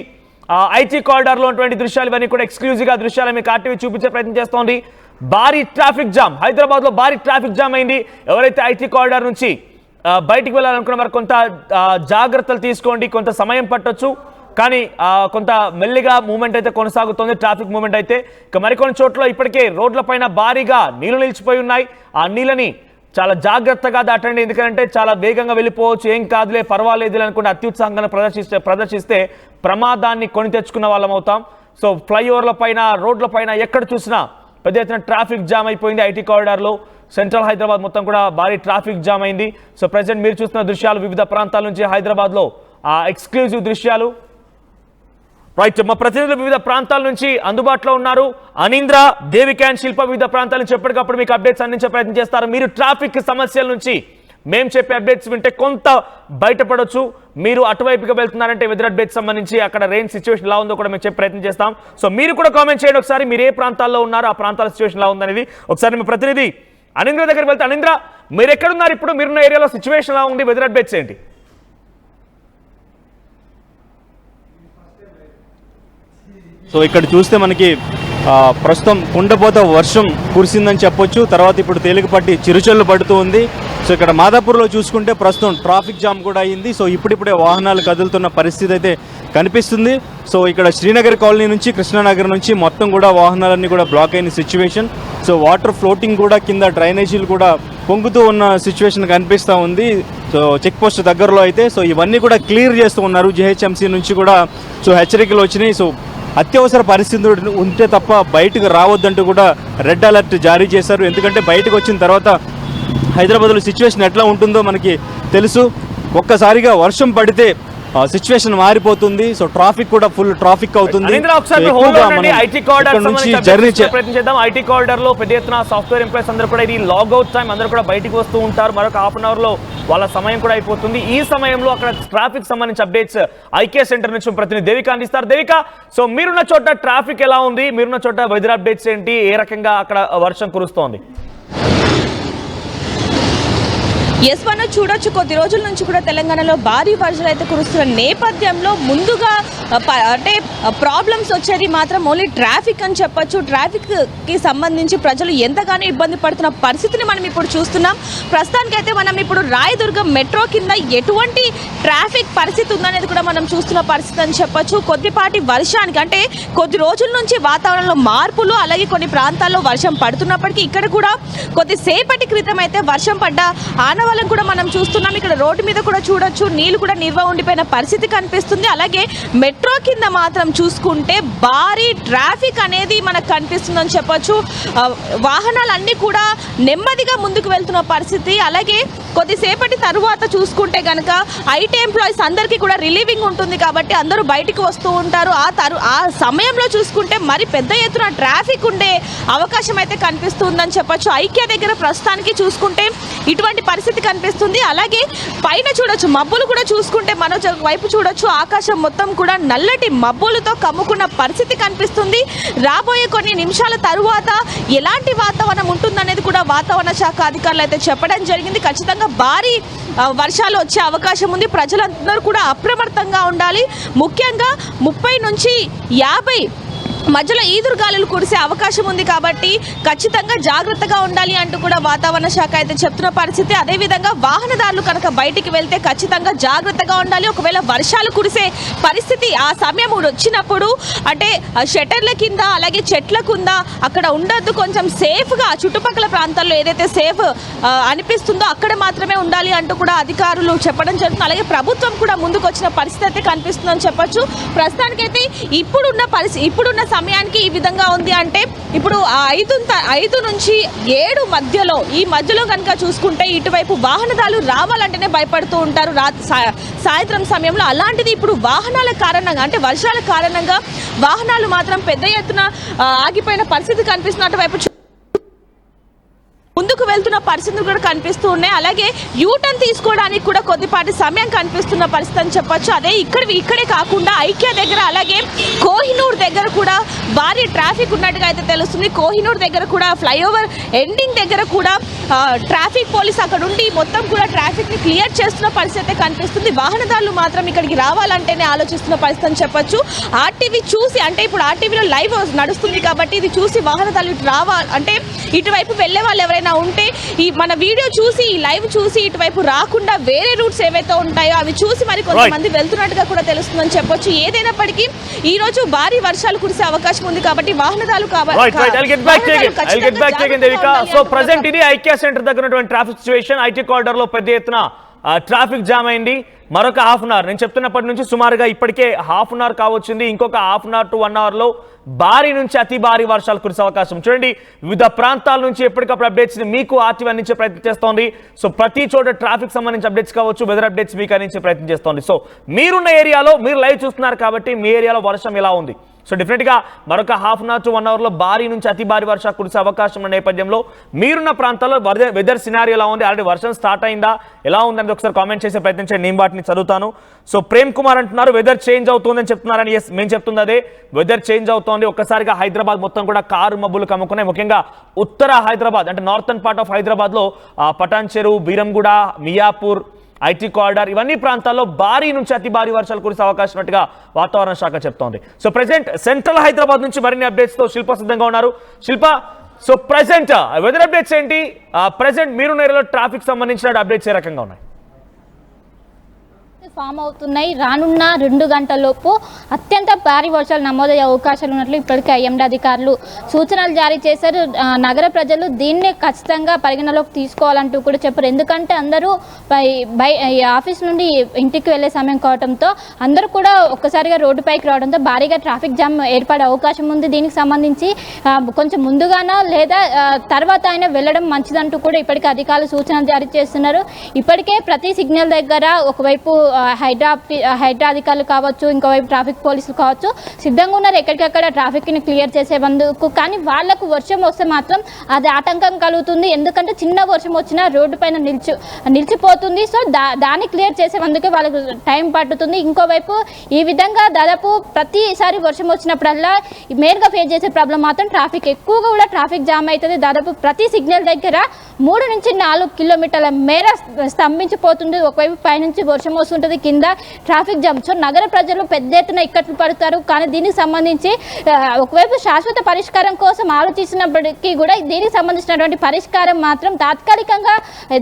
ఐటీ కారిడార్ లో ఉన్నటువంటి దృశ్యాలు, ఇవన్నీ కూడా ఎక్స్క్లూజివ్ గా దృశ్యాలు మీకు ఆర్టీవీ చూపించే ప్రయత్నం చేస్తోంది. భారీ ట్రాఫిక్ జామ్ హైదరాబాద్ లో భారీ ట్రాఫిక్ జామ్ అయింది. ఎవరైతే ఐటీ కారిడార్ నుంచి బయటికి వెళ్ళాలనుకున్న వారు కొంత జాగ్రత్తలు తీసుకోండి. కొంత సమయం పట్టొచ్చు, కానీ కొంత మెల్లిగా మూవ్మెంట్ అయితే కొనసాగుతుంది, ట్రాఫిక్ మూవ్మెంట్ అయితే. ఇక మరికొన్ని చోట్ల ఇప్పటికే రోడ్లపైన భారీగా నీళ్లు నిలిచిపోయి ఉన్నాయి. ఆ నీళ్ళని చాలా జాగ్రత్తగా దాటండి, ఎందుకంటే చాలా వేగంగా వెళ్ళిపోవచ్చు, ఏం కాదులే పర్వాలేదు అనుకుంటే అత్యుత్సాహంగా ప్రదర్శిస్తే ప్రమాదాన్ని కొని తెచ్చుకున్న వాళ్ళం అవుతాం. సో ఫ్లైఓవర్ల పైన, రోడ్ల పైన ఎక్కడ చూసినా పెద్ద ఎత్తున ట్రాఫిక్ జామ్ అయిపోయింది. ఐటీ కారిడార్లో సెంట్రల్ హైదరాబాద్ మొత్తం కూడా భారీ ట్రాఫిక్ జామ్ అయింది. సో ప్రజెంట్ మీరు చూస్తున్న దృశ్యాలు వివిధ ప్రాంతాల నుంచి హైదరాబాద్లో ఎక్స్క్లూజివ్ దృశ్యాలు. రైట్, మా ప్రతినిధులు వివిధ ప్రాంతాల నుంచి అందుబాటులో ఉన్నారు. అనీంద్ర, దేవిక అండ్ శిల్ప వివిధ ప్రాంతాల నుంచి ఎప్పటికప్పుడు మీకు అప్డేట్స్ అందించే ప్రయత్నం చేస్తారు. మీరు ట్రాఫిక్ సమస్యల నుంచి మేము చెప్పే అప్డేట్స్ వింటే కొంత బయటపడవచ్చు. మీరు అటువైపుగా వెళ్తున్నారంటే వెదర్ అప్డేట్స్ సంబంధించి అక్కడ రెయిన్ సిచ్యువేషన్ ఎలా ఉందో కూడా మేము చెప్పే ప్రయత్నం చేస్తాం. సో మీరు కూడా కామెంట్ చేయండి ఒకసారి, మీరు ఏ ప్రాంతాల్లో ఉన్నారో ఆ ప్రాంతాల సిచ్యువేషన్ ఎలా ఉందనేది. ఒకసారి మీ ప్రతినిధి అనీంద్ర దగ్గరికి వెళ్తే, అనీంద్ర మీరు ఎక్కడున్నారు ఇప్పుడు? మీరున్న ఏరియాలో సిచ్యువేషన్ ఎలా ఉంది? వెదర్ అప్డేట్స్ ఏంటి? సో ఇక్కడ చూస్తే మనకి ప్రస్తుతం కుండపోత వర్షం కురిసిందని చెప్పొచ్చు. తర్వాత ఇప్పుడు తేలికపట్టి చిరుచల్లు పడుతూ ఉంది. సో ఇక్కడ మాదాపూర్లో చూసుకుంటే ప్రస్తుతం ట్రాఫిక్ జామ్ కూడా అయ్యింది. సో ఇప్పుడిప్పుడే వాహనాలు కదులుతున్న పరిస్థితి అయితే కనిపిస్తుంది. సో ఇక్కడ శ్రీనగర్ కాలనీ నుంచి కృష్ణానగర్ నుంచి మొత్తం కూడా వాహనాలన్నీ కూడా బ్లాక్ అయిన సిచ్యువేషన్. సో వాటర్ ఫ్లోటింగ్ కూడా కింద డ్రైనేజీలు కూడా పొంగుతూ ఉన్న సిచ్యువేషన్ కనిపిస్తూ ఉంది. సో చెక్ పోస్ట్ దగ్గరలో అయితే సో ఇవన్నీ కూడా క్లియర్ చేస్తూ ఉన్నారు. జిహెచ్ఎంసీ నుంచి కూడా సో హెచ్చరికలు వచ్చినాయి. సో అత్యవసర పరిస్థితులు ఉంటే తప్ప బయటకు రావద్దంటూ కూడా రెడ్ అలర్ట్ జారీ చేశారు. ఎందుకంటే బయటకు వచ్చిన తర్వాత హైదరాబాద్లో సిచ్యువేషన్ ఎట్లా ఉంటుందో మనకి తెలుసు. ఒక్కసారిగా వర్షం పడితే సిచ్యువేషన్ మారిపోతుంది. సో ట్రాఫిక్ కూడా ఫుల్ ట్రాఫిక్ అవుతుంది. ఐటీ కారిడార్ లో పెద్ద ఎత్తున సాఫ్ట్వేర్ ఎంప్లాయీస్ అందరూ కూడా ఇది లాగౌట్ టైం, అందరూ కూడా బయటికి వస్తూ ఉంటారు. మరొక హాఫ్ అన్ అవర్ లో వాళ్ళ సమయం కూడా అయిపోతుంది. ఈ సమయంలో అక్కడ ట్రాఫిక్ సంబంధించి అప్డేట్స్ ఐకే సెంటర్ నుంచి ప్రతినిధి దేవిక అందిస్తారు. దేవిక, సో మీరున్న చోట ట్రాఫిక్ ఎలా ఉంది? మీరున్న చోట వెదర్ అప్డేట్స్ ఏంటి? ఏ రకంగా అక్కడ వర్షం కురుస్తోంది? ఎస్, మనం చూడొచ్చు కొద్ది రోజుల నుంచి కూడా తెలంగాణలో భారీ వర్షాలు అయితే కురుస్తున్న నేపథ్యంలో ముందుగా అంటే ప్రాబ్లమ్స్ వచ్చేది మాత్రం ఓన్లీ ట్రాఫిక్ అని చెప్పొచ్చు. ట్రాఫిక్కి సంబంధించి ప్రజలు ఎంతగానో ఇబ్బంది పడుతున్న పరిస్థితిని మనం ఇప్పుడు చూస్తున్నాం. ప్రస్తుతానికైతే మనం ఇప్పుడు రాయదుర్గం మెట్రో కింద ఎటువంటి ట్రాఫిక్ పరిస్థితి ఉందనేది కూడా మనం చూస్తున్న పరిస్థితి అని చెప్పొచ్చు. కొద్దిపాటి వర్షానికి అంటే కొద్ది రోజుల నుంచి వాతావరణంలో మార్పులు, అలాగే కొన్ని ప్రాంతాల్లో వర్షం పడుతున్నప్పటికీ ఇక్కడ కూడా కొద్దిసేపటి క్రితం అయితే వర్షం పడ్డ ఆనవాళ్ళం కూడా మనం చూస్తున్నాం. ఇక్కడ రోడ్డు మీద కూడా చూడొచ్చు, నీళ్లు కూడా నిల్వ ఉండిపోయిన పరిస్థితి కనిపిస్తుంది. అలాగే మెట్రో కింద మాత్రం చూసుకుంటే భారీ ట్రాఫిక్ అనేది మనకు కనిపిస్తుందని చెప్పొచ్చు. వాహనాలన్నీ కూడా నెమ్మదిగా ముందుకు వెళ్తున్న పరిస్థితి. అలాగే కొద్దిసేపటి తరువాత చూసుకుంటే కనుక ఐటీ ఎంప్లాయీస్ అందరికీ కూడా రిలీవింగ్ ఉంటుంది కాబట్టి అందరూ బయటికి వస్తూ ఉంటారు. ఆ సమయంలో చూసుకుంటే మరి పెద్ద ఎత్తున ట్రాఫిక్ ఉండే అవకాశం అయితే కనిపిస్తుందని చెప్పొచ్చు. ఐక్య దగ్గర ప్రస్తుతానికి చూసుకుంటే ఇటువంటి పరిస్థితి కనిపిస్తుంది. అలాగే పైన చూడొచ్చు, మబ్బులు కూడా చూసుకుంటే మన వైపు చూడొచ్చు, ఆకాశం మొత్తం కూడా నల్లటి మబ్బులతో కమ్ముకున్న పరిస్థితి కనిపిస్తుంది. రాబోయే కొన్ని నిమిషాల తరువాత ఎలాంటి వాతావరణం ఉంటుందనేది కూడా వాతావరణ శాఖ అధికారులు అయితే చెప్పడం జరిగింది. ఖచ్చితంగా భారీ వర్షాలు వచ్చే అవకాశం ఉంది. ప్రజలందరూ కూడా అప్రమత్తంగా ఉండాలి. ముఖ్యంగా 30 నుంచి 50 మధ్యలో ఈదురుగాలులు కురిసే అవకాశం ఉంది కాబట్టి ఖచ్చితంగా జాగ్రత్తగా ఉండాలి అంటూ కూడా వాతావరణ శాఖ అయితే చెప్తున్న పరిస్థితి. అదేవిధంగా వాహనదారులు కనుక బయటికి వెళ్తే ఖచ్చితంగా జాగ్రత్తగా ఉండాలి. ఒకవేళ వర్షాలు కురిసే పరిస్థితి ఆ సమయం వచ్చినప్పుడు అంటే షట్టర్ల కింద, అలాగే చెట్ల కింద అక్కడ ఉండొద్దు. కొంచెం సేఫ్గా చుట్టుపక్కల ప్రాంతాల్లో ఏదైతే సేఫ్ అనిపిస్తుందో అక్కడ మాత్రమే ఉండాలి అంటూ కూడా అధికారులు చెప్పడం జరుగుతుంది. అలాగే ప్రభుత్వం కూడా ముందుకు వచ్చిన పరిస్థితి అయితే కనిపిస్తుందని చెప్పొచ్చు. ప్రస్తుతానికైతే ఇప్పుడున్న సమయానికి ఈ విధంగా ఉంది అంటే ఇప్పుడు 5 నుంచి 7 మధ్యలో ఈ మధ్యలో కనుక చూసుకుంటే ఇటువైపు వాహనదారులు రావాలంటేనే భయపడుతూ ఉంటారు సాయంత్రం సమయంలో. అలాంటిది ఇప్పుడు వాహనాల కారణంగా అంటే వర్షాల కారణంగా వాహనాలు మాత్రం పెద్ద ఎత్తున ఆగిపోయిన పరిస్థితి కనిపిస్తున్న అటువైపు ముందుకు వెళ్తున్న పరిస్థితులు కూడా కనిపిస్తూ ఉన్నాయి. అలాగే యూటర్న్ తీసుకోవడానికి కూడా కొద్దిపాటి సమయం కనిపిస్తున్న పరిస్థితి అని చెప్పొచ్చు. అదే ఇక్కడే కాకుండా ఐక్య దగ్గర అలాగే కోహినూర్ దగ్గర కూడా భారీ ట్రాఫిక్ ఉన్నట్టుగా అయితే తెలుస్తుంది. కోహినూర్ దగ్గర కూడా ఫ్లైఓవర్ ఎండింగ్ దగ్గర కూడా ట్రాఫిక్ పోలీస్ అక్కడ ఉండి మొత్తం కూడా ట్రాఫిక్ ని క్లియర్ చేస్తున్న పరిస్థితి కనిపిస్తుంది. వాహనదారులు మాత్రం ఇక్కడికి రావాలంటేనే ఆలోచిస్తున్న పరిస్థితి అని చెప్పొచ్చు. ఆర్టీవీ చూసి అంటే ఇప్పుడు ఆర్టీవీలో లైవ్ నడుస్తుంది కాబట్టి ఇది చూసి వాహనదారులు ఇటు అంటే ఇటువైపు వెళ్లే వాళ్ళు ఎవరైనా ఉంటే ఈ మన వీడియో చూసి ఈ లైవ్ చూసి ఇటువైపు రాకుండా వేరే రూట్స్ ఏవైతే ఉంటాయో అవి చూసి మరి కొంతమంది వెళ్తున్నట్టుగా కూడా తెలుస్తుందని చెప్పొచ్చు. ఏదైనప్పటికీ ఈ రోజు భారీ వర్షాలు కురిసే అవకాశం ఉంది కాబట్టి వాహనదారులు ఐక్య సెంటర్ దగ్గర ఉన్నటువంటి ట్రాఫిక్ సిచ్యువేషన్ ఐటీ కారిడార్ లో పెద్ద ఎత్తున ట్రాఫిక్ జామ్ అయింది. మరొక హాఫ్ అన్ అవర్ నేను చెప్తున్నప్పటి నుంచి సుమారుగా ఇప్పటికే హాఫ్ అన్ అవర్ కావచ్చింది. ఇంకొక half an hour to 1 hour లో భారీ నుంచి అతి భారీ వర్షాలు కురిసే అవకాశం. చూడండి, వివిధ ప్రాంతాల నుంచి ఎప్పటికప్పుడు అప్డేట్స్ మీకు ఆర్టీవీ అందించే ప్రయత్నం చేస్తోంది. సో ప్రతి చోట ట్రాఫిక్ సంబంధించి అప్డేట్స్ కావచ్చు, వెదర్ అప్డేట్స్ మీకు అందించే ప్రయత్నం చేస్తోంది. సో మీరున్న ఏరియాలో మీరు లైవ్ చూస్తున్నారు కాబట్టి మీ ఏరియాలో వర్షం ఎలా ఉంది. సో డెఫినెట్గా మరొక హాఫ్ అన్ అవర్ టు 1 అవర్లో భారీ నుంచి అతి భారీ వర్షాలు కురిసే అవకాశం ఉన్న నేపథ్యంలో మీరున్న ప్రాంతాల్లో వెదర్ సినారీ ఎలా ఉంది, ఆల్రెడీ వర్షం స్టార్ట్ అయిందా, ఎలా ఉందని ఒకసారి కామెంట్ చేసే ప్రయత్నం చేయండి. నేను వాటిని చదువుతాను. సో ప్రేమ్ కుమార్ అంటున్నారు వెదర్ చేంజ్ అవుతుందని చెప్తున్నారని. ఎస్, మేము చెప్తుంది అదే, వెదర్ చేంజ్ అవుతోంది. ఒక్కసారిగా హైదరాబాద్ మొత్తం కూడా కారు మబ్బులు కమ్ముకున్నాయి. ముఖ్యంగా ఉత్తర హైదరాబాద్ అంటే నార్థన్ పార్ట్ ఆఫ్ హైదరాబాద్లో పటాన్ చెరువు, బీరంగూడ, మియాపూర్, ఐటీ కారిడార్ ఇవన్నీ ప్రాంతాల్లో భారీ నుంచి అతి భారీ వర్షాలు కురిసే అవకాశం ఉన్నట్టుగా వాతావరణ శాఖ చెప్తోంది. సో ప్రెసెంట్ సెంట్రల్ హైదరాబాద్ నుంచి మరిన్ని అప్డేట్స్ తో శిల్ప సిద్ధంగా ఉన్నారు. శిల్ప, సో ప్రెసెంట్ వెదర్ అప్డేట్స్ ఏంటి? ప్రెసెంట్ మీరు ఏరియాలో ట్రాఫిక్ సంబంధించిన అప్డేట్స్ ఏ రకంగా ఉన్నాయి? ఫామ్ అవుతున్నాయి. రానున్న 2 గంటలలోపు అత్యంత భారీ వర్షాలు నమోదయ్యే అవకాశాలు ఉన్నట్లు ఇప్పటికే ఐఎండీ అధికారులు సూచనలు జారీ చేశారు. నగర ప్రజలు దీన్ని ఖచ్చితంగా పరిగణలోకి తీసుకోవాలంటూ కూడా చెప్పారు. ఎందుకంటే అందరూ ఆఫీస్ నుండి ఇంటికి వెళ్ళే సమయం కావడంతో అందరూ కూడా ఒక్కసారిగా రోడ్డుపైకి రావడంతో భారీగా ట్రాఫిక్ జామ్ ఏర్పడే అవకాశం ఉంది. దీనికి సంబంధించి కొంచెం ముందుగానో లేదా తర్వాత అయినా వెళ్ళడం మంచిదంటూ కూడా ఇప్పటికే అధికారులు సూచనలు జారీ చేస్తున్నారు. ఇప్పటికే ప్రతి సిగ్నల్ దగ్గర ఒకవైపు హైడ్రా అధికారులు కావచ్చు, ఇంకోవైపు ట్రాఫిక్ పోలీసులు కావచ్చు సిద్ధంగా ఉన్నారు ఎక్కడికక్కడ ట్రాఫిక్ని క్లియర్ చేసేందుకు. కానీ వాళ్లకు వర్షం వస్తే మాత్రం అది ఆటంకం కలుగుతుంది. ఎందుకంటే చిన్న వర్షం వచ్చినా రోడ్డు పైన నిలిచిపోతుంది. సో దాన్ని క్లియర్ చేసేందుకే వాళ్ళకు టైం పడుతుంది. ఇంకోవైపు ఈ విధంగా దాదాపు ప్రతిసారి వర్షం వచ్చినప్పుడల్లా మెయిన్గా ఫేస్ చేసే ప్రాబ్లం మాత్రం ట్రాఫిక్. ఎక్కువగా కూడా ట్రాఫిక్ జామ్ అవుతుంది. దాదాపు ప్రతి సిగ్నల్ దగ్గర 3 నుంచి 4 కిలోమీటర్ల మేర స్తంభించిపోతుంది. ఒకవైపు పైనుంచి వర్షం వస్తుంటుంది, కింద ట్రాఫిక్ జామ్. సో నగర ప్రజలు పెద్ద ఎత్తున ఇక్కట్లు పడతారు. కానీ దీనికి సంబంధించి ఒకవైపు శాశ్వత పరిష్కారం కోసం ఆలోచిస్తున్నప్పటికీ కూడా దీనికి సంబంధించినటువంటి పరిష్కారం మాత్రం తాత్కాలికంగా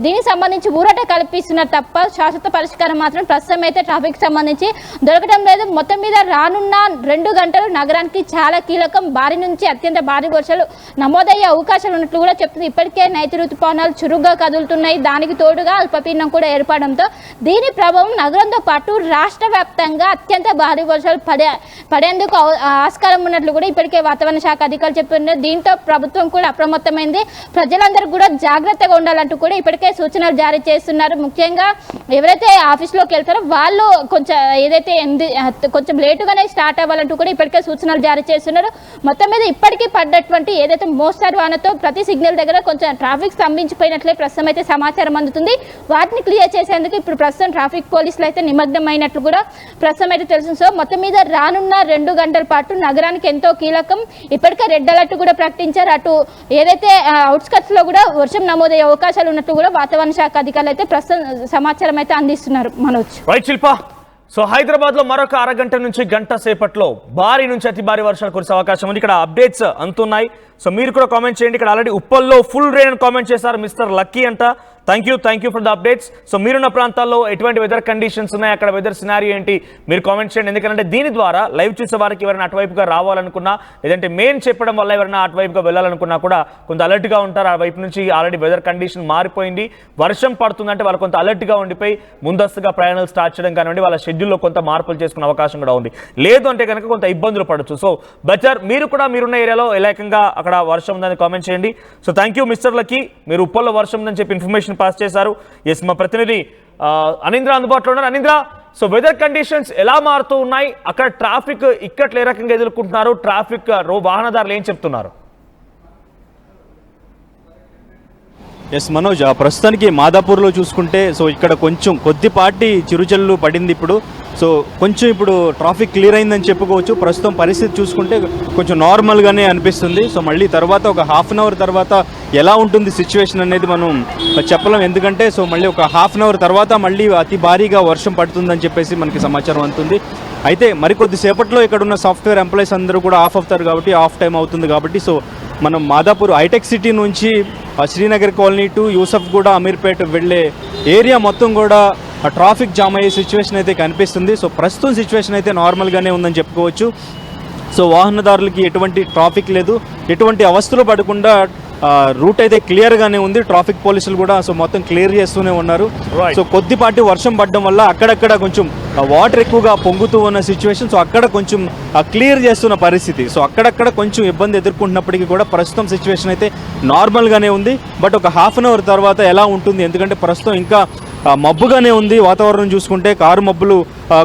దీనికి సంబంధించి ఊరట కల్పిస్తున్నారు తప్ప శాశ్వత పరిష్కారం మాత్రం ప్రస్తుతం అయితే ట్రాఫిక్ సంబంధించి దొరకడం లేదు. మొత్తం మీద రానున్న 2 గంటలు నగరానికి చాలా కీలకం. భారీ నుంచి అత్యంత భారీ వర్షాలు నమోదయ్యే అవకాశాలు ఉన్నట్లు కూడా చెప్తుంది. ఇప్పటికే నైరుతి ఋతుపవనాలు చురుగ్గా కదులుతున్నాయి. దానికి తోడుగా అల్పపీడనం కూడా ఏర్పడడంతో దీని ప్రభావం నగరంతో పాటు రాష్ట్ర వ్యాప్తంగా అత్యంత భారీ వర్షాలు పడేందుకు ఆస్కారం ఉన్నట్లు కూడా ఇప్పటికే వాతావరణ శాఖ అధికారులు చెప్తున్నారు. దీంతో ప్రభుత్వం కూడా అప్రమత్తమైంది. ప్రజలందరూ కూడా జాగ్రత్తగా ఉండాలంటూ కూడా ఇప్పటికే సూచనలు జారీ చేస్తున్నారు. ముఖ్యంగా ఎవరైతే ఆఫీస్లోకి వెళ్తారో వాళ్ళు కొంచెం లేటుగానే స్టార్ట్ అవ్వాలంటూ కూడా ఇప్పటికే సూచనలు జారీ చేస్తున్నారు. మొత్తం మీద ఇప్పటికీ పడ్డటువంటి ఏదైతే మోస్తారు వానతో ప్రతి సిగ్నల్ దగ్గర కొంచెం ట్రాఫిక్ స్తంభించిపోయినట్లే ప్రస్తుతం అయితే సమాచారం అందుతుంది. వాటిని క్లియర్ చేసేందుకు ఇప్పుడు ప్రస్తుతం ట్రాఫిక్ పోలీసులు అయితే నిమగ్నమైనట్లు కూడా ప్రస్తుతం అయితే తెలుసు. సో మొత్తం మీద రానున్న 2 గంటల పాటు నగరానికి ఎంతో కీలకం. ఇప్పటికే రెడ్ అలర్ట్ కూడా ప్రకటించారు. అటు ఏదైతే అవుట్స్కట్స్ లో కూడా వర్షం నమోదయ్యే అవకాశాలు ఉన్నట్టు కూడా వాతావరణ శాఖ అధికారులు అయితే ప్రస్తుతం సమాచారం అయితే అందిస్తున్నారు. మనోజ్, రైట్ శిల్ప. సో హైదరాబాద్ లో మరొక అరగంట నుంచి గంట సేపట్లో భారీ నుంచి అతి భారీ వర్షాలు కురిసే అవకాశం ఉంది. ఇక్కడ అప్డేట్స్ అంతున్నాయి. సో మీరు కూడా కామెంట్ చేయండి. ఇక్కడ ఆల్రెడీ ఉప్పల్లో ఫుల్ రెయిన్ అని కామెంట్ చేశారు మిస్టర్ లక్కీ అంట. Thank you for the updates. So మీరున్న ప్రాంతాల్లో ఎటువంటి వెదర్ కండిషన్స్ ఉన్నాయి, అక్కడ వెదర్ సినారియో ఏంటి, మీరు కామెంట్ చేయండి. ఎందుకంటే దీని ద్వారా లైవ్ చూసే వారికి ఎవరైనా అటువైపుగా రావాలనుకున్నా, లేదంటే మెయిన్ చెప్పడం వల్ల ఎవరైనా అటువైపుగా వెళ్ళాలనుకున్నా కూడా కొంత అలర్ట్గా ఉంటారు. ఆ వైపు నుంచి ఆల్రెడీ వెదర్ కండిషన్ మారిపోయింది, వర్షం పడుతుందంటే వాళ్ళు కొంత అలర్ట్గా ఉండిపోయి ముందస్తుగా ప్రయాణాలు స్టార్ట్ చేయడం కానివ్వండి, వాళ్ళ షెడ్యూల్లో కొంత మార్పులు చేసుకునే అవకాశం కూడా ఉంది. లేదు అంటే కనుక కొంత ఇబ్బందులు పడవచ్చు. సో బెటర్ మీరు కూడా మీరున్న ఏరియాలో ఎలాకంగా అక్కడ వర్షం ఉందని కామెంట్ చేయండి. So thank you mister lucky, మీరు ఉప్పల్లో వర్షం ఉందని చెప్పి ఇన్ఫర్మేషన్ పాస్ చేశారు. ఎస్, మా ప్రతినిధి అనీంద్ర అందుబాటులో ఉన్నారు. అనీంద్ర, సో వెదర్ కండిషన్స్ ఎలా మారుతూ ఉన్నాయి, అక్కడ ట్రాఫిక్ ఇక్కట్లు ఏ రకంగా ఎదుర్కొంటున్నారు, ట్రాఫిక్ వాహనదారులు ఏం చెప్తున్నారు? ఎస్ మనోజ్, ప్రస్తుతానికి మాదాపూర్లో చూసుకుంటే సో ఇక్కడ కొంచెం కొద్దిపాటి చిరుజల్లు పడింది ఇప్పుడు. సో కొంచెం ఇప్పుడు ట్రాఫిక్ క్లియర్ అయిందని చెప్పుకోవచ్చు. ప్రస్తుతం పరిస్థితి చూసుకుంటే కొంచెం నార్మల్గానే అనిపిస్తుంది. సో మళ్ళీ తర్వాత ఒక హాఫ్ అన్ అవర్ తర్వాత ఎలా ఉంటుంది సిచ్యువేషన్ అనేది మనం చెప్పలేం. ఎందుకంటే సో మళ్ళీ ఒక హాఫ్ అన్ అవర్ తర్వాత మళ్ళీ అతి భారీగా వర్షం పడుతుందని చెప్పేసి మనకి సమాచారం అందుతుంది. అయితే మరికొద్ది సేపట్లో ఇక్కడ ఉన్న సాఫ్ట్వేర్ ఎంప్లాయీస్ అందరూ కూడా ఆఫ్ అవుతారు కాబట్టి ఆఫ్ టైం అవుతుంది కాబట్టి సో మనం మాదాపూర్ హైటెక్ సిటీ నుంచి శ్రీనగర్ కాలనీ టు యూసఫ్గూడ అమీర్పేట వెళ్ళే ఏరియా మొత్తం కూడా ట్రాఫిక్ జామ్ అయ్యే సిచ్యువేషన్ అయితే కనిపిస్తుంది. సో ప్రస్తుతం సిచ్యువేషన్ అయితే నార్మల్గానే ఉందని చెప్పుకోవచ్చు. సో వాహనదారులకి ఎటువంటి ట్రాఫిక్ లేదు, ఎటువంటి అవస్థలు పడకుండా రూట్ అయితే క్లియర్గానే ఉంది. ట్రాఫిక్ పోలీసులు కూడా సో మొత్తం క్లియర్ చేస్తూనే ఉన్నారు. సో కొద్దిపాటి వర్షం పడడం వల్ల అక్కడక్కడ కొంచెం వాటర్ ఎక్కువగా పొంగుతూ ఉన్న సిచ్యువేషన్. సో అక్కడ కొంచెం క్లియర్ చేస్తున్న పరిస్థితి. సో అక్కడక్కడ కొంచెం ఇబ్బంది ఎదుర్కొంటున్నప్పటికీ కూడా ప్రస్తుతం సిచ్యువేషన్ అయితే నార్మల్గానే ఉంది. బట్ ఒక హాఫ్ అన్ అవర్ తర్వాత ఎలా ఉంటుంది, ఎందుకంటే ప్రస్తుతం ఇంకా మబ్బుగానే ఉంది వాతావరణం చూసుకుంటే. కారు మబ్బులు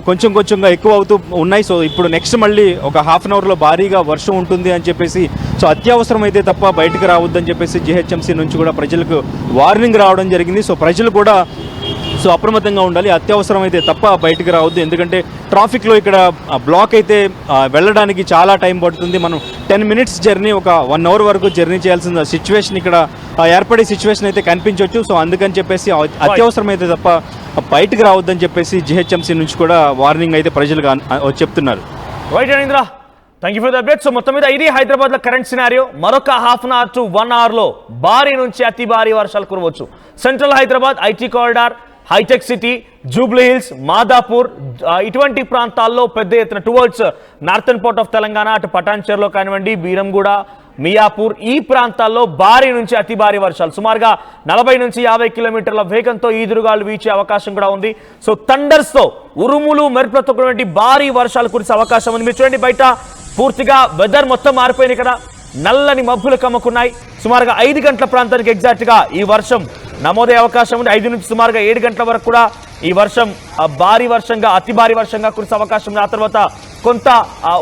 కొంచెంగా ఎక్కువ అవుతూ ఉన్నాయి. సో ఇప్పుడు నెక్స్ట్ మళ్ళీ ఒక హాఫ్ అన్ అవర్లో భారీగా వర్షం ఉంటుంది అని చెప్పేసి సో అత్యవసరం అయితే తప్ప బయటకు రావద్దని చెప్పేసి జిహెచ్ఎంసీ నుంచి కూడా ప్రజలకు వార్నింగ్ రావడం జరిగింది. సో ప్రజలు కూడా సో అప్రమత్తంగా ఉండాలి, అత్యవసరం అయితే తప్ప బయటకు రావద్దు. ఎందుకంటే ట్రాఫిక్లో ఇక్కడ బ్లాక్ అయితే వెళ్ళడానికి చాలా టైం పడుతుంది. మనం 10 minutes జర్నీ ఒక 1 hour వరకు జర్నీ చేయాల్సిన సిచ్యువేషన్ ఇక్కడ ఏర్పడే సిచ్యువేషన్ అయితే కనిపించవచ్చు. సో అందుకని చెప్పేసి అత్యవసరం అయితే తప్ప బయటకు రావద్దని చెప్పేసి జిహెచ్ఎంసీ నుంచి కూడా వార్నింగ్ అయితే ప్రజలుగా చెప్తున్నారు. Right Aneendra, thank you for the update. So మొత్తం మీద ఇది హైదరాబాద్లో కరెంట్ సినారియో. మరొక హాఫ్ అన్ అవర్ టు 1 hourలో భారీ నుంచి అతి భారీ వర్షాలు కురవచ్చు. Central Hyderabad, IT corridor, hitech city, Jubilee hills, Madhapur ఇటువంటి ప్రాంతాల్లో పెద్ద ఎత్తున towards northern part of Telangana, అటు పటాన్చెర్లో కానివ్వండి, బీరంగూడ, మియాపూర్ ఈ ప్రాంతాల్లో భారీ నుంచి అతి భారీ వర్షాలు, సుమారుగా 40 నుంచి 50 కిలోమీటర్ల వేగంతో ఈదురుగాలు వీచే అవకాశం కూడా ఉంది. సో థండర్స్తో ఉరుములు మెరుపులతో భారీ వర్షాలు కురిసే అవకాశం ఉంది. మీరు చూడండి, బయట పూర్తిగా వెదర్ మొత్తం మారిపోయింది కదా, నల్లని మబ్బులు కమ్ముకున్నాయి. సుమారుగా 5 గంటల ప్రాంతానికి ఎగ్జాక్ట్గా ఈ వర్షం నమోదయ్యే అవకాశం ఉంది. 5 నుంచి సుమారుగా 7 గంటల వరకు కూడా ఈ వర్షం భారీ వర్షంగా, అతి భారీ వర్షంగా కురిసే అవకాశం ఉంది. ఆ తర్వాత కొంత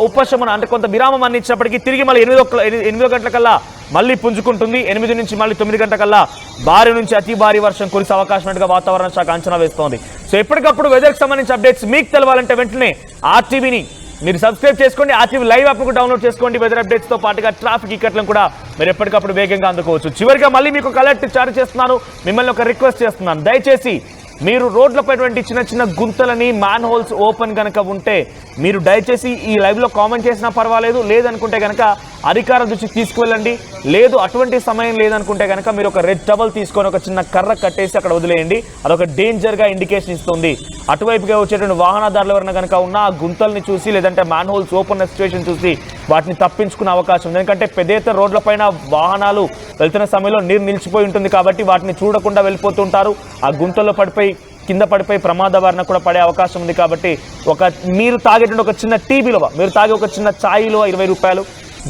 ఉపశమనం అంటే కొంత విరామం అందించినప్పటికీ తిరిగి మళ్ళీ 8 గంటలకల్లా మళ్ళీ పుంజుకుంటుంది. 8 నుంచి మళ్ళీ 9 గంటలకల్లా భారీ నుంచి అతి భారీ వర్షం కురిసే అవకాశం ఉన్నట్టుగా వాతావరణ శాఖ అంచనా వేస్తోంది. సో ఎప్పటికప్పుడు వెదర్కి సంబంధించిన అప్డేట్స్ మీకు తెలవాలంటే వెంటనే ఆర్టీవీని మీరు సబ్స్క్రైబ్ చేసుకోండి, ఆర్టీవీ లైవ్ యాప్ కూడా డౌన్లోడ్ చేసుకోండి. వెదర్ అప్డేట్స్తో పాటుగా ట్రాఫిక్ ఇక్కట్లను కూడా మీరు ఎప్పటికప్పుడు వేగంగా అందుకోవచ్చు. చివరిగా మళ్ళీ మీకు ఒక అలర్ట్ జారీ చేస్తున్నాను, మిమ్మల్ని ఒక రిక్వెస్ట్ చేస్తున్నాను. దయచేసి మీరు రోడ్లపైటువంటి చిన్న గుంతలని, మ్యాన్ హోల్స్ ఓపెన్ కనుక ఉంటే మీరు దయచేసి ఈ లైవ్లో కామెంట్ చేసినా పర్వాలేదు, లేదనుకుంటే కనుక అధికారుల దృష్టికి తీసుకువెళ్ళండి. లేదు అటువంటి సమయం లేదనుకుంటే కనుక మీరు ఒక రెడ్ టవల్ తీసుకొని ఒక చిన్న కర్ర కట్టేసి అక్కడ వదిలేయండి. అదొక డేంజర్గా ఇండికేషన్ ఇస్తుంది. అటువైపుగా వచ్చేటువంటి వాహనదారులు ఎవరైనా కనుక ఉన్న ఆ గుంతల్ని చూసి, లేదంటే మ్యాన్ హోల్స్ ఓపెన్ సిచ్యువేషన్ చూసి వాటిని తప్పించుకునే అవకాశం ఉంది. ఎందుకంటే పెద్ద ఎత్తున రోడ్లపైన వాహనాలు వెళ్తున్న సమయంలో నీరు నిలిచిపోయి ఉంటుంది కాబట్టి వాటిని చూడకుండా వెళ్ళిపోతుంటారు. ఆ గుంతల్లో కింద పడిపోయి ప్రమాద బారిన కూడా పడే అవకాశం ఉంది. కాబట్టి మీరు తాగేటువంటి ఒక చిన్న టీ విలువ, మీరు తాగే ఒక చిన్న ఛాయ్ విలువ 20 రూపాయలు,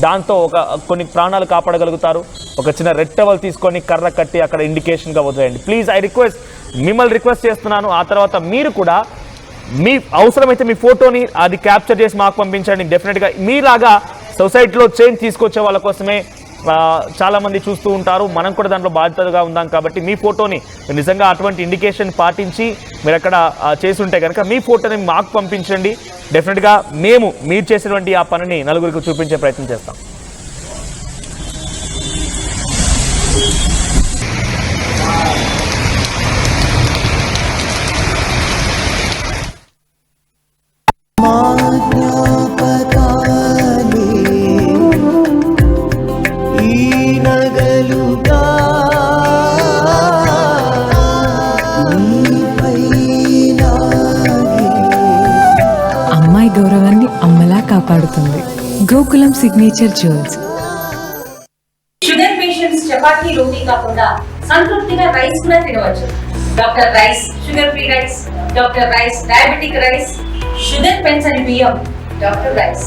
దాంతో కొన్ని ప్రాణాలు కాపాడగలుగుతారు. ఒక చిన్న రెడ్ టవల్ తీసుకొని కర్ర కట్టి అక్కడ ఇండికేషన్గా వదిలేయండి. ప్లీజ్ మిమ్మల్ని రిక్వెస్ట్ చేస్తున్నాను. ఆ తర్వాత మీరు కూడా మీ అవసరమైతే మీ ఫోటోని అది క్యాప్చర్ చేసి మాకు పంపించండి. డెఫినెట్గా మీలాగా సొసైటీలో చేంజ్ తీసుకొచ్చే వాళ్ళ కోసమే చాలామంది చూస్తూ ఉంటారు. మనం కూడా దాంట్లో బాధ్యతగా ఉందాం. కాబట్టి మీ ఫోటోని నిజంగా అటువంటి ఇండికేషన్ పాటించి మీరు అక్కడ చేస్తుంటే కనుక మీ ఫోటోని మాకు పంపించండి. డెఫినెట్గా మీరు చేసినటువంటి ఆ పనిని నలుగురికి చూపించే ప్రయత్నం చేస్తాం. కాపాడుతుంది. Gokulam signature jewels. Sugar patients chapati రోటీ కాకుండా సంతృప్తిగా రైస్ కూడా తినవచ్చు. Doctor rice, sugar free rice, doctor rice, diabetic rice, షుగర్ పెంచని బియ్యం, డాక్టర్ రైస్.